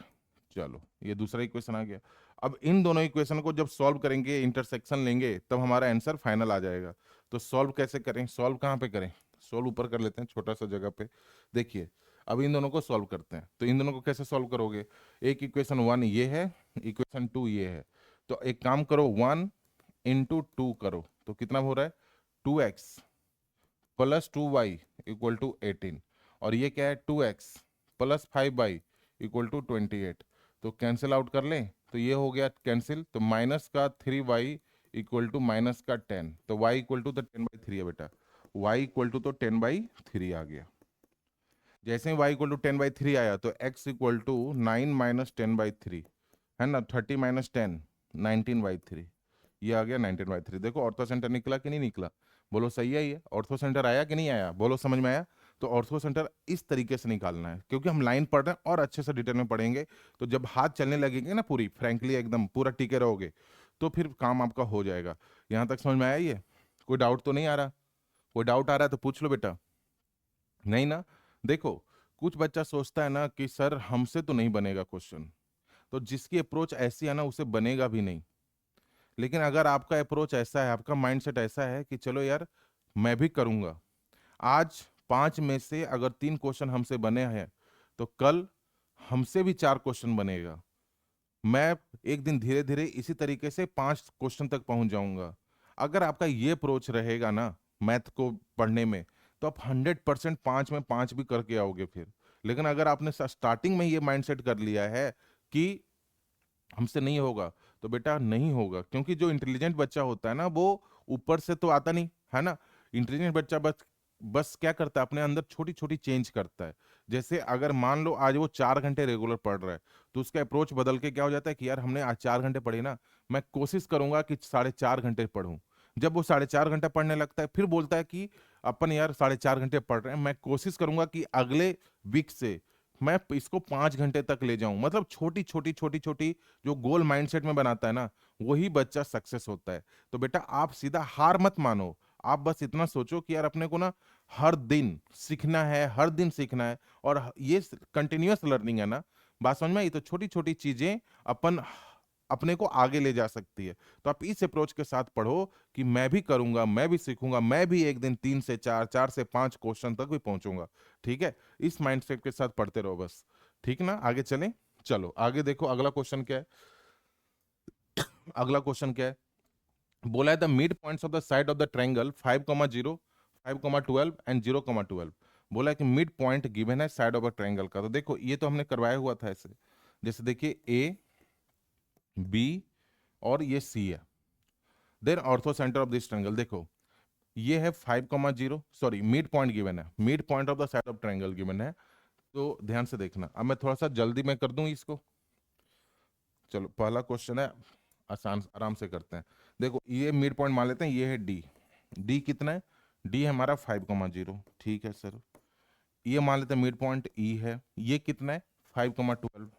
चलो ये दूसरा इक्वेशन आ गया। अब इन दोनों इक्वेशन को जब सॉल्व करेंगे, इंटरसेक्शन लेंगे, तब हमारा आंसर फाइनल आ जाएगा। तो सॉल्व कैसे करें, सॉल्व कहाँ पे करें, सॉल्व ऊपर कर लेते हैं छोटा सा जगह पे। देखिए अब इन दोनों को सॉल्व करते हैं, तो इन दोनों को कैसे सॉल्व करोगे, एक इक्वेशन 1 ये है, इक्वेशन 2 ये है, तो एक काम करो 1 इंटू 2 करो, तो कितना हो रहा है 2x plus 2y equal to 18, और ये क्या है 2x plus 5y equal to 28। तो कैंसिल आउट कर लें, तो ये हो गया कैंसिल, तो माइनस का 3y इक्वल टू माइनस का 10, तो y इक्वल टू तो 10/3 है बेटा, y इक्वल टू तो 10/3 आ गया। जैसे ही y इक्वल टू 10/3 आया तो x इक्वल टू 9 माइनस 10/3 है ना, 30 माइनस 10 19/3, ये आ गया 19/3। देखो ऑर्थो सेंटर निकला कि नहीं निकला, बोलो सही है, ये ऑर्थो सेंटर आया कि नहीं आया, बोलो समझ में आया। तो ऑर्थो सेंटर इस तरीके से निकालना है, क्योंकि हम लाइन पढ़ रहे हैं और अच्छे से डिटेल में पढ़ेंगे, तो जब हाथ चलने लगेंगे ना पूरी फ्रैंकली एकदम पूरा टिके रहोगे तो फिर काम आपका हो जाएगा। यहाँ तक समझ में आया ये, कोई डाउट तो नहीं आ रहा, कोई डाउट आ रहा है तो पूछ लो बेटा, नहीं ना। देखो कुछ बच्चा सोचता है ना कि सर हमसे तो नहीं बनेगा क्वेश्चन, तो जिसकी अप्रोच ऐसी है ना उसे बनेगा भी नहीं। लेकिन अगर आपका अप्रोच ऐसा है, आपका माइंडसेट ऐसा है कि चलो यार मैं भी करूंगा, आज 5 में से अगर 3 क्वेश्चन हमसे बने हैं तो कल हमसे भी 4 क्वेश्चन बनेगा, मैं एक दिन धीरे धीरे इसी तरीके से 5 क्वेश्चन तक पहुंच जाऊंगा। अगर आपका ये अप्रोच रहेगा ना मैथ को पढ़ने में, तो आप 100% 5 में 5 भी करके आओगे फिर। लेकिन अगर आपने स्टार्टिंग में ये माइंडसेट कर लिया है कि हमसे नहीं होगा, तो बेटा नहीं होगा। क्योंकि जो इंटेलिजेंट बच्चा होता है ना, वो ऊपर से तो आता नहीं है ना। इंटेलिजेंट बच्चा बस बस क्या करता है, अपने अंदर छोटी छोटी चेंज करता है। जैसे अगर मान लो आज वो 4 घंटे रेगुलर पढ़ रहा है, तो उसका अप्रोच बदल के क्या हो जाता है कि यार हमने आज 4 घंटे पढ़े ना, मैं कोशिश करूंगा कि 4.5 घंटे पढूं। जब वो 4.5 घंटा पढ़ने लगता है, फिर बोलता है कि अपन यार 4.5 घंटे पढ़ रहे हैं, मैं कोशिश करूंगा कि अगले वीक से मैं इसको 5 घंटे तक ले जाऊं। मतलब छोटी छोटी छोटी छोटी जो गोल माइंडसेट में बनाता है ना, वही बच्चा सक्सेस होता है। तो बेटा आप सीधा हार मत मानो। आप बस इतना सोचो कि यार अपने को ना हर दिन सीखना है, हर दिन सीखना है। और ये कंटिन्यूअस लर्निंग है ना, बात समझ में आई? तो छोटी छोटी चीजें अपन अपने को आगे ले जा सकती है। तो आप इस अप्रोच के साथ पढ़ो कि मैं भी करूंगा, मैं भी सीखूंगा, मैं भी एक दिन 3 से 4, 4 से 5 क्वेश्चन तक भी पहुंचूंगा। ठीक है? इस माइंडसेट के साथ पढ़ते रहो बस। ठीक ना? आगे चलें। चलो आगे देखो, अगला क्वेश्चन क्या है। अगला क्वेश्चन क्या है? बोला है the mid points of the side of the triangle 5,0, 5,12 and 0,12। बोला है कि मिड पॉइंट गिवन है साइड ऑफ अ ट्रायंगल का। तो देखो ये तो हमने करवाया हुआ था ऐसे। जैसे देखिए ए, बी और ये सी है। Then orthocentre of this triangle, देखो ये है 5,0, सॉरी मिड पॉइंट गिवन है, midpoint of the side of triangle given है। तो ध्यान से देखना, अब मैं थोड़ा सा जल्दी में कर दूं इसको। चलो पहला क्वेश्चन है, आसान आराम से करते हैं। देखो ये मिड पॉइंट मान लेते हैं, ये है डी। डी कितना है? डी है हमारा 5,0। ठीक है सर। ये मान लेते हैं मिड पॉइंट ई है, ये कितना है? 5,12।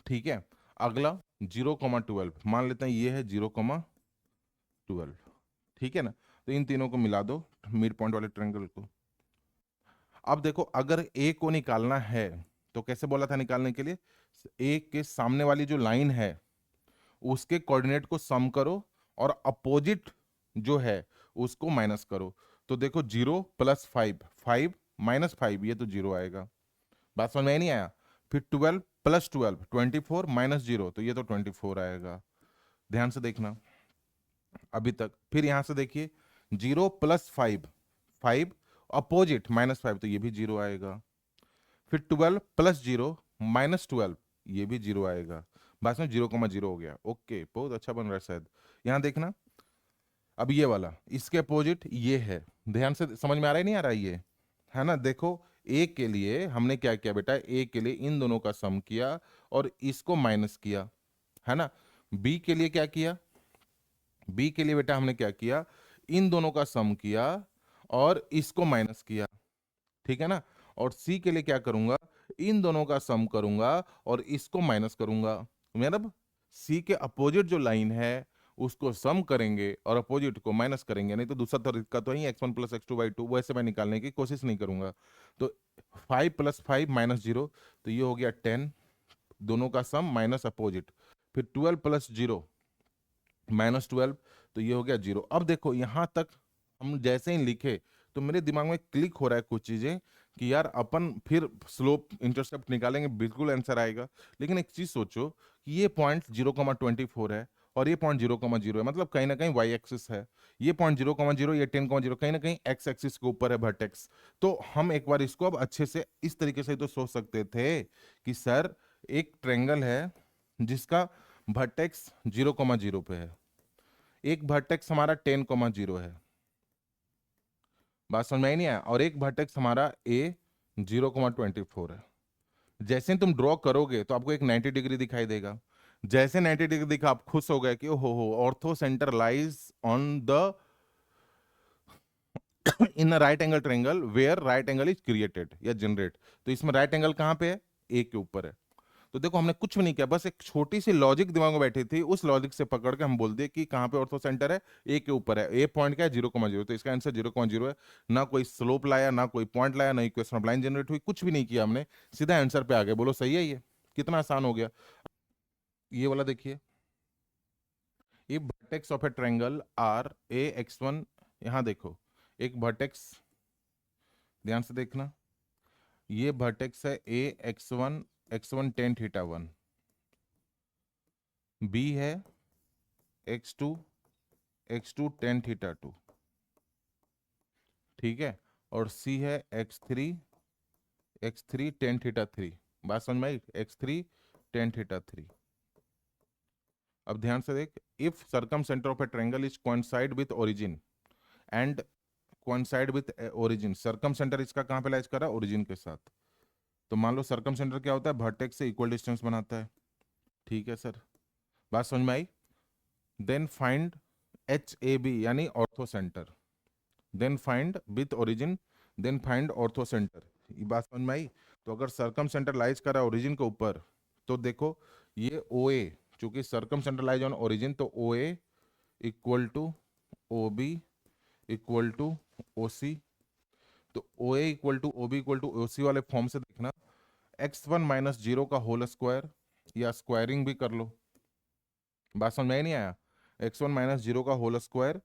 ठीक है। अगला 0,12 मान लेते हैं, ये है 0,12। ठीक है ना? तो इन तीनों को मिला दो मिड पॉइंट वाले ट्रायंगल को। अब देखो अगर ए को निकालना है, तो कैसे बोला था निकालने के लिए? ए के सामने वाली जो लाइन है उसके कोऑर्डिनेट को सम करो, और अपोजिट जो है उसको माइनस करो। तो देखो 0 + 5, 5 - 5, ये तो 0 आएगा। बात समझ में नहीं आया? फिर 12 + 12, 24 -0, तो ये तो 24 आएगा। ध्यान से देखना अभी तक। फिर यहां से देखिए 0 + 5, 5 अपोजिट -5, तो ये भी 0 आएगा। फिर 12 + 0 -12, ये भी 0 आएगा। बस में 0,0 हो गया। ओके, बहुत अच्छा बन रहा है शायद। यहाँ देखना, अब ये वाला इसके अपोजिट ये है। ध्यान से समझ में आ रहा है नहीं आ रहा है ना? देखो ए के लिए हमने क्या किया बेटा, ए के लिए इन दोनों का सम किया और इसको माइनस किया, है ना? बी के लिए क्या किया? बी के लिए बेटा हमने क्या किया, इन दोनों का सम किया और इसको माइनस किया। ठीक है ना? और सी के लिए क्या करूंगा, इन दोनों का सम करूंगा और इसको माइनस करूंगा। मतलब सी के अपोजिट जो लाइन है उसको सम करेंगे और अपोजिट को माइनस करेंगे। नहीं तो दूसरा तरीका तो ही x1 + x2/2, वैसे मैं निकालने की कोशिश नहीं करूंगा। तो 5 + 5 -0, तो ये हो गया 10, दोनों का सम माइनस अपोजिट। फिर 12 + 0 -12, तो ये हो गया 0। अब देखो यहां तक हम जैसे ही लिखे, तो मेरे दिमाग में क्लिक हो रहा है कुछ चीजें कि यार अपन फिर स्लोप इंटरसेप्ट निकालेंगे, बिल्कुल आंसर आएगा। लेकिन एक चीज सोचो कि ये पॉइंट 0,24 है और ये पॉइंट 0,0 है, मतलब कहीं ना कहीं वाई एक्सिस है। ये पॉइंट 0,0, ये 10,0, कहीं ना कहीं एक्स एक्सिस के ऊपर है वर्टेक्स। तो हम एक बार इसको अब अच्छे से इस तरीके से तो सोच सकते थे कि सर एक ट्रेंगल है जिसका वर्टेक्स 0,0 पे है, एक वर्टेक्स हमारा 10,0 है। बात समझ में आई नहीं आया? और एक वर्टेक्स हमारा ए 0,24 है। जैसे ही तुम ड्रॉ करोगे तो आपको एक 90 डिग्री दिखाई देगा। जैसे 90 डिग्री दिखा, आप खुश हो गए कि ओहो हो, orthocentre lies on the in right angle triangle where right angle is created या जनरेट। तो इसमें राइट एंगल कहां पे है? ए के ऊपर है। तो देखो हमने कुछ भी नहीं किया, बस एक छोटी सी लॉजिक दिमाग में बैठी थी, उस लॉजिक से पकड़ के हम बोल दिए कि कहाँ पे ऑर्थो सेंटर है? ए के ऊपर है। ए पॉइंट क्या है? 0,0, तो इसका आंसर 0,0 है। ना कोई स्लोप लाया, ना कोई पॉइंट लाया, ना इक्वेशन ऑफ लाइन जनरेट हुई, कुछ भी नहीं किया हमने, सीधा आंसर पे आ गए। बोलो सही है? ये कितना आसान हो गया। ये वाला देखिए, ये vertex of a triangle are a x1, यहाँ देखो एक वर्टेक्स, ध्यान से देखना, ये वर्टेक्स है ए x1, x1 tan θ1। बी है x2 tan थीटा 2, ठीक है, और सी है x3 tan थीटा 3। बात समझ में आई, x3 tan थीटा 3। अब ध्यान से देख, if circum centre of a triangle is coincide with origin and coincide with origin, circum centre इसका कहाँ पे लाइज कर रहा है, ओरिजिन के साथ। तो मान लो सर्कम सेंटर क्या होता है, वर्टेक्स से इक्वल डिस्टेंस बनाता है, ठीक है सर, बात समझ में आई। Then find H A B यानी orthocentre, then find with origin, then find orthocentre, ये बात समझ में आई। तो अगर सर्कम सेंटर लाइज कर रहा है ओरिजिन के ऊपर, तो देखो ये ओ ए, चूंकि circumcentre lies on origin, तो O A equal to O B equal to O C. तो O A equal to O B equal to O C वाले फॉर्म से देखना, x1 - 0 का होल स्क्वायर, या squaring भी कर लो, बात समझ में नहीं आया, x1 - 0 का होल स्क्वायर,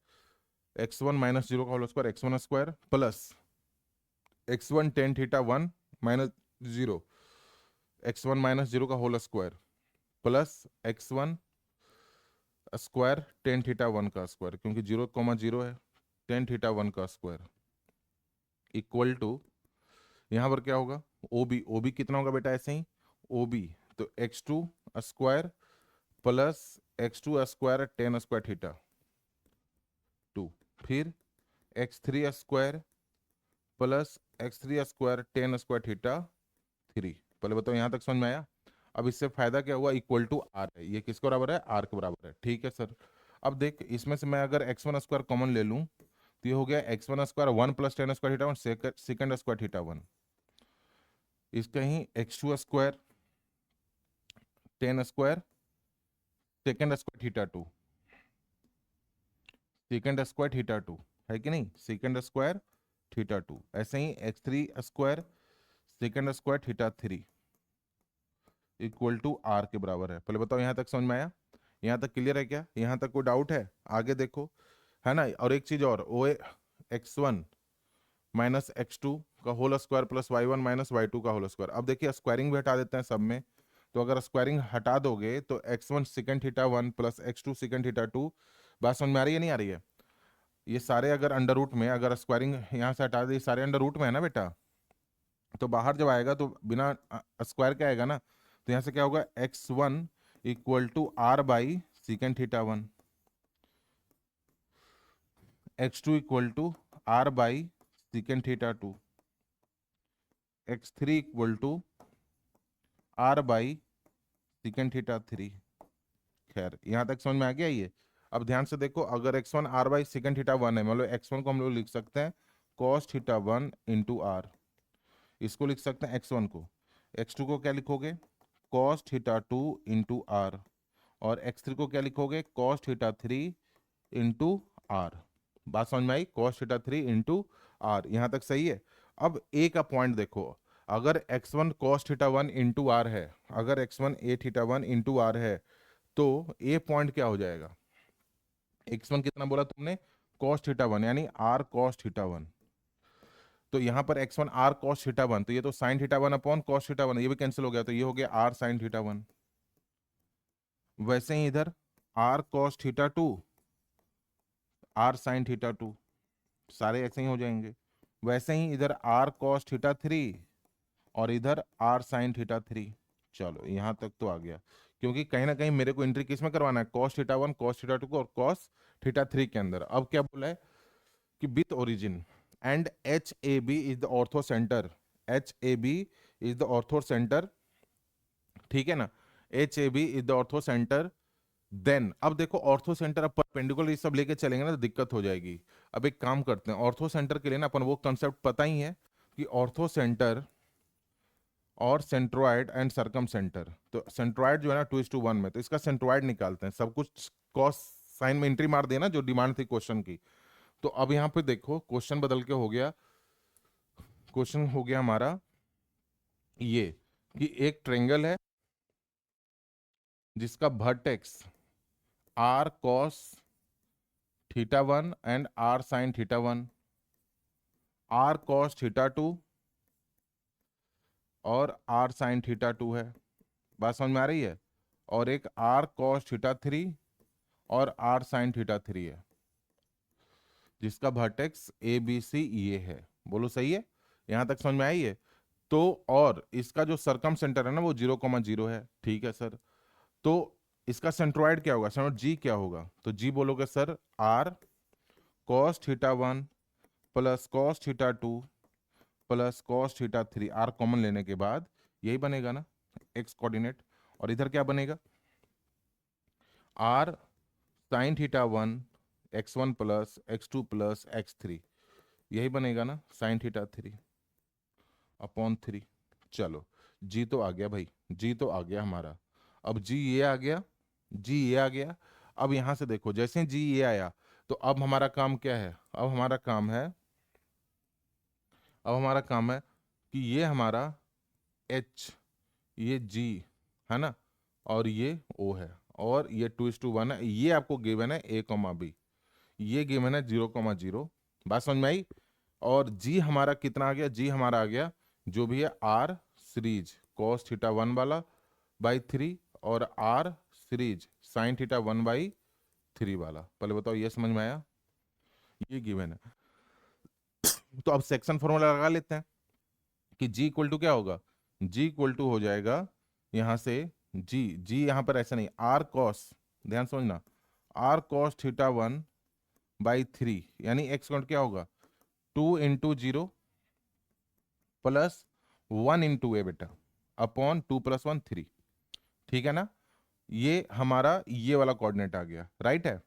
x1 - 0 का whole square x1 square plus x1 tan theta 1 minus 0, x1 - 0 का whole square plus x1 square tan theta 1 का स्क्वायर, क्योंकि 0, 0 है, tan थीटा 1 का स्क्वायर इक्वल टू, यहाँ पर क्या होगा, ओ बी कितना होगा बेटा, ऐसे ही ओ बी, तो x2 square plus x2 square tan square theta 2, फिर x3 square plus x3 square tan square theta 3। पहले बताओ यहाँ तक समझ में आया। अब इससे फायदा क्या हुआ, इक्वल टू आर है, ये किसके बराबर है, आर के बराबर है, ठीक है सर। अब देख, इसमें से मैं अगर x1 स्क्वायर कॉमन ले लूँ, तो ये हो गया x1 square 1 plus tan square theta 1 second square theta 1, इसका ही x2 square tan square second square theta 2, second square theta 2 है कि नहीं, सेकंड स्क्वायर थीटा 2, ऐसे ही x3 square second square theta 3 equal to r के बराबर है। पहले बताओ यहाँ तक समझ में आया, यहाँ तक क्लियर है क्या, यहाँ तक कोई डाउट है, आगे देखो, है ना। और एक चीज और, ओ x1 - x2 का whole square plus y1 - y2 का होल स्क्वायर। अब देखिए स्क्वायरिंग भी हटा देते हैं सब में, तो अगर स्क्वायरिंग हटा दोगे तो x1 second theta 1 plus x2 second theta 2, बात समझ में आ रही है नहीं आ रही है, ये सारे अगर अंडर रूट में, अगर स्क्वायरिंग यहाँ से हटा दे, सारे अंडर रूट में है ना बेटा, तो बाहर जब आएगा तो बिना स्क्वायर क्या आएगा ना, तो यहाँ से क्या होगा, x1 equal to r by second theta 1, x2 equal to r by second theta 2, x3 equal to r by second theta 3। खैर यहाँ तक समझ में आ गया ये। अब ध्यान से देखो, अगर x1 are by second theta 1 है, मतलब x1 को हम लोग लिख सकते हैं कॉस थीटा 1 इंटू आर, इसको लिख सकते हैं x1 को, x2 को क्या लिखोगे, कॉस थीटा 2 इंटू आर, और x3 को क्या लिखोगे, कॉस थीटा 3 इंटू आर। बात समझ में आई, कॉस थीटा 3 इंटू आर, यहाँ तक सही है। अब ए का पॉइंट देखो, अगर x1 cos theta 1 into are है, अगर x1 A theta 1 into are है, तो ए पॉइंट क्या हो जाएगा, x1 कितना बोला तुमने, कॉस थीटा 1 यानी आर कॉस थीटा 1, तो यहाँ पर x1 आर कॉस थीटा 1, तो ये तो sign theta 1 upon cos theta 1, ये भी कैंसिल हो गया, तो ये हो गया आर साइन थीटा 1। वैसे ही इधर r cos theta 2 r sine theta 2, सारे ऐसे ही हो जाएंगे। वैसे ही इधर आर कॉस थीटा 3 और इधर आर साइन थीटा 3। चलो यहाँ तक तो आ गया, क्योंकि कहीं ना कहीं मेरे को एंट्री किस में करवाना है, कॉस थीटा 1 कॉस थीटा 2 को और कॉस थीटा 3 के अंदर। अब क्या बोला है कि with origin and H A B is the orthocentre, H A B is the orthocentre, ठीक है ना, H A B is the orthocentre. Then अब देखो ऑर्थो सेंटर, अब परपेंडिकुलर ये सब लेके चलेंगे ना तो दिक्कत हो जाएगी। अब एक काम करते हैं, ऑर्थो सेंटर के लिए ना अपन वो कंसेप्ट पता ही है कि ऑर्थो सेंटर और सेंट्रोइड एंड सर्कम सेंटर, तो सेंट्रोइड जो है ना 2:1 में, तो इसका सेंट्रोइड निकालते हैं, सब कुछ कॉस साइन में एंट्री मार देना जो डिमांड थी क्वेश्चन की। तो अब यहाँ पे देखो क्वेश्चन बदल के हो गया, क्वेश्चन हो गया हमारा ये कि एक ट्रेंगल है जिसका vertex R cos theta 1 and R sine theta 1, R cos theta 2 और आर साइन थीटा 2 है, बात समझ में आ रही है। और एक आर कॉस थीटा 3 और आर साइन थीटा 3 है, जिसका वर्टेक्स ए बी सी ये है। बोलो सही है, यहां तक समझ में आई है? तो और इसका जो सरकम सेंटर है ना वो 0,0 है। ठीक है सर, तो इसका सेंट्रोइड क्या होगा, सेंट्रोइड जी क्या होगा? तो जी बोलोगे sir r cos theta 1 plus cos theta 2 plus cos theta 3, r common लेने के बाद यही बनेगा ना एक्स कोऑर्डिनेट। और इधर क्या बनेगा, r sine theta 1 x1 plus x2 plus x3, यही बनेगा ना साइन थीटा 3 अपॉन 3। चलो जी तो आ गया भाई, जी तो आ गया हमारा। अब जी ये आ गया, जी ये आ गया। अब यहां से देखो जैसे जी ये आया तो अब हमारा काम क्या है, अब हमारा काम है, अब हमारा काम है कि ये हमारा एच, ये जी है ना, और ये ओ है, और ये 2:1 है। ये आपको गिवन है ए कॉमा बी, ये गिवन है 0,0। बात समझ में आई? और जी हमारा कितना आ गया, जी हमारा आ गया जो भी है आर सीरीज कॉस थीटा 1 वाला बाई 3 और आर सीरीज साइन थीटा 1/3 वाला। पहले बताओ ये समझ में आया? ये गिवन है। तो अब सेक्शन फॉर्मूला लगा लेते हैं कि जी इक्वल टू क्या होगा, जी इक्वल टू हो जाएगा यहां से जी, जी यहां पर ऐसा नहीं, आर कॉस, ध्यान समझना, आर कॉस थीटा 1/3 यानी एक्स काउंट क्या होगा 2 × 0 प्लस 1 × ए बेटा अपॉन 2+1 3। ठीक है ना, ये हमारा ये वाला कोऑर्डिनेट आ गया, राइट है।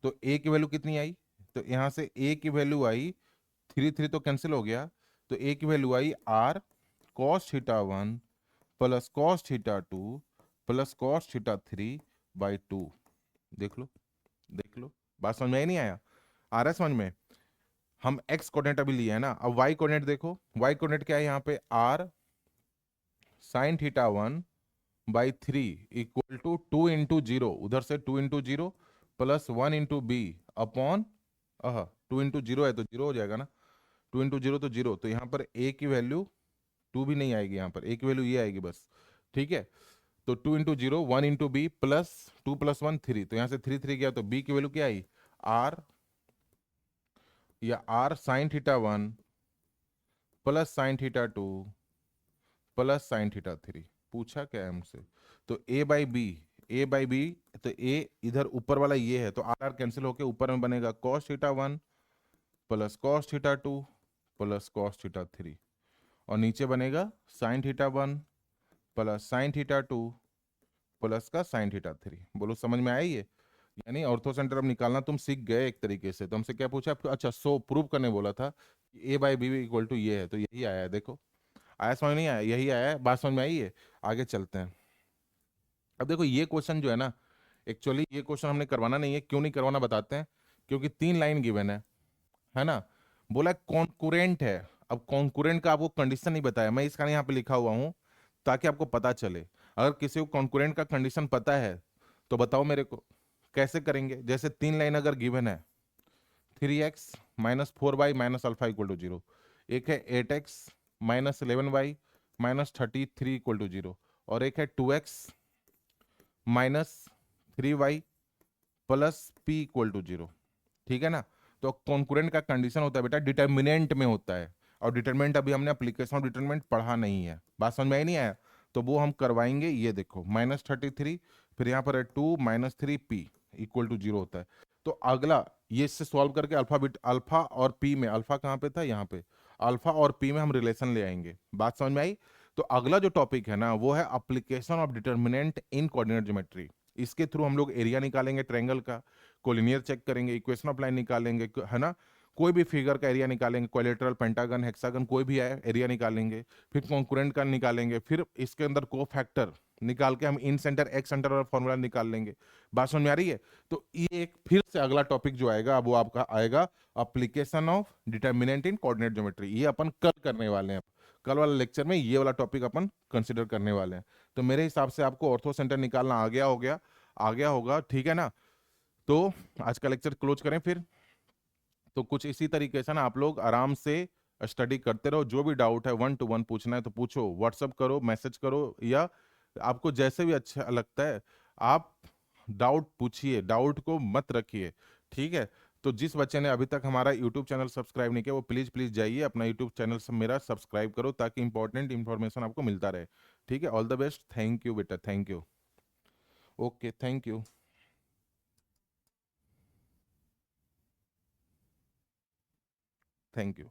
तो ए की वैल्यू कितनी आई, तो यहां से ए की वैल्यू आई 3 तो कैंसिल हो गया, तो ए की value I R cos theta 1 plus cos theta 2 plus cos theta 3/2। देख लो, देख लो, बात समझ में आई नहीं आया? आ रहा है समझ में? हम एक्स कोऑर्डिनेट अभी लिए है ना, अब वाई कोऑर्डिनेट देखो, वाई कोऑर्डिनेट क्या है यहाँ पे, r sine theta 1/3 equal to 2 × 0, उधर से 2 × 0 प्लस 1 × b अपॉन 2 × 0 है तो 0 हो जाएगा ना, 2 × 0 तो 0, तो यहाँ पर a की वैल्यू 2 भी नहीं आएगी, यहाँ पर a की वैल्यू ये आएगी बस। ठीक है, तो 2 × 0 1 × b प्लस 2+1 3, तो यहाँ से 3 गया तो b की वैल्यू क्या आई, r या r sign theta 1 plus sign theta 2 plus sine theta 3। पूछा क्या है हमसे, तो a/b, a/b, तो a इधर ऊपर वाला ये है तो आर आर कैंसिल होके ऊपर में बनेगा cos theta 1 plus cos theta 2 plus cos theta 3, और नीचे बनेगा sign theta 1 plus sign theta 2 plus का साइन थीटा 3। बोलो समझ में आई ये? यानी ऑर्थो सेंटर अब निकालना तुम सीख गए एक तरीके से। तो हमसे क्या पूछा, अच्छा सो प्रूव करने बोला था कि a/b इक्वल टू ये है, तो यही आया है। देखो आया, समझ नहीं आया? यही आया है, बात समझ में आई है? आगे चलते हैं। अब देखो ये क्वेश्चन जो है ना, एक्चुअली ये क्वेश्चन हमने करवाना नहीं है, क्यों नहीं करवाना बताते हैं। क्योंकि 3 लाइन गिवन है ना, बोला कॉन्कुरेंट है। अब कॉन्कुरेंट का आपको कंडीशन नहीं बताया, मैं इसका यहाँ पे लिखा हुआ हूँ ताकि आपको पता चले। अगर किसी को कॉन्कुरेंट का कंडीशन पता है तो बताओ मेरे को कैसे करेंगे। जैसे 3 लाइन अगर गिवन है, 3x minus 4y minus alpha equal to 0, एक है 8x minus 11y minus 33 equal to 0, और एक है 2x minus 3y plus p equal to 0। ठीक है ना, तो कॉन्कुरेंट का कंडीशन होता है बेटा डिटर्मिनेंट में होता है, और डिटर्मिनेंट अभी हमने एप्लीकेशन ऑफ डिटर्मिनेंट पढ़ा नहीं है। बात समझ में आई नहीं आया? तो वो हम करवाएंगे। ये देखो -33, फिर यहाँ पर है 2 - 3p इक्वल टू 0 होता है। तो अगला ये इससे सॉल्व करके अल्फा और पी में, अल्फा कहाँ पे था, यहाँ पे, अल्फा और पी में हम रिलेशन ले आएंगे। बात समझ में आई? तो अगला जो टॉपिक है ना वो है application of determinant in coordinate geometry. इसके थ्रू हम लोग एरिया निकालेंगे ट्रायंगल का, कोलिनियर चेक करेंगे, इक्वेशन ऑफ लाइन निकालेंगे, है ना, कोई भी फिगर का एरिया निकालेंगे, क्वाड्रिलेटरल, पेंटागन, हेक्सागन, कोई भी आए एरिया निकालेंगे, फिर कॉन्कुरेंट का निकालेंगे, फिर इसके अंदर को फैक्टर निकाल के हम इन सेंटर एक्स सेंटर वाला फॉर्मूला निकाल लेंगे। बात समझ में आ रही है? तो ये एक फिर से अगला टॉपिक जो आएगा वो आपका आएगा application of determinant in coordinate geometry. ये अपन कल करने वाले हैं, कल वाले लेक्चर में ये वाला टॉपिक अपन कंसिडर करने वाले हैं। तो मेरे हिसाब से आपको ऑर्थो सेंटर निकालना आ गया आ गया होगा, ठीक है ना। तो आज का लेक्चर क्लोज करें फिर। तो कुछ इसी तरीके से ना आप लोग आराम से स्टडी करते रहो, जो भी डाउट है 1 to 1 पूछना है तो पूछो, व्हाट्सअप करो, मैसेज करो, या आपको जैसे भी अच्छा लगता है आप डाउट पूछिए, डाउट को मत रखिए, ठीक है। तो जिस बच्चे ने अभी तक हमारा यूट्यूब चैनल सब्सक्राइब नहीं किया, वो प्लीज प्लीज जाइए अपना यूट्यूब चैनल सब मेरा सब्सक्राइब करो, ताकि इंपॉर्टेंट इंफॉर्मेशन आपको मिलता रहे, ठीक है। All the best, thank you बेटा, thank you. Okay, thank you. Thank you.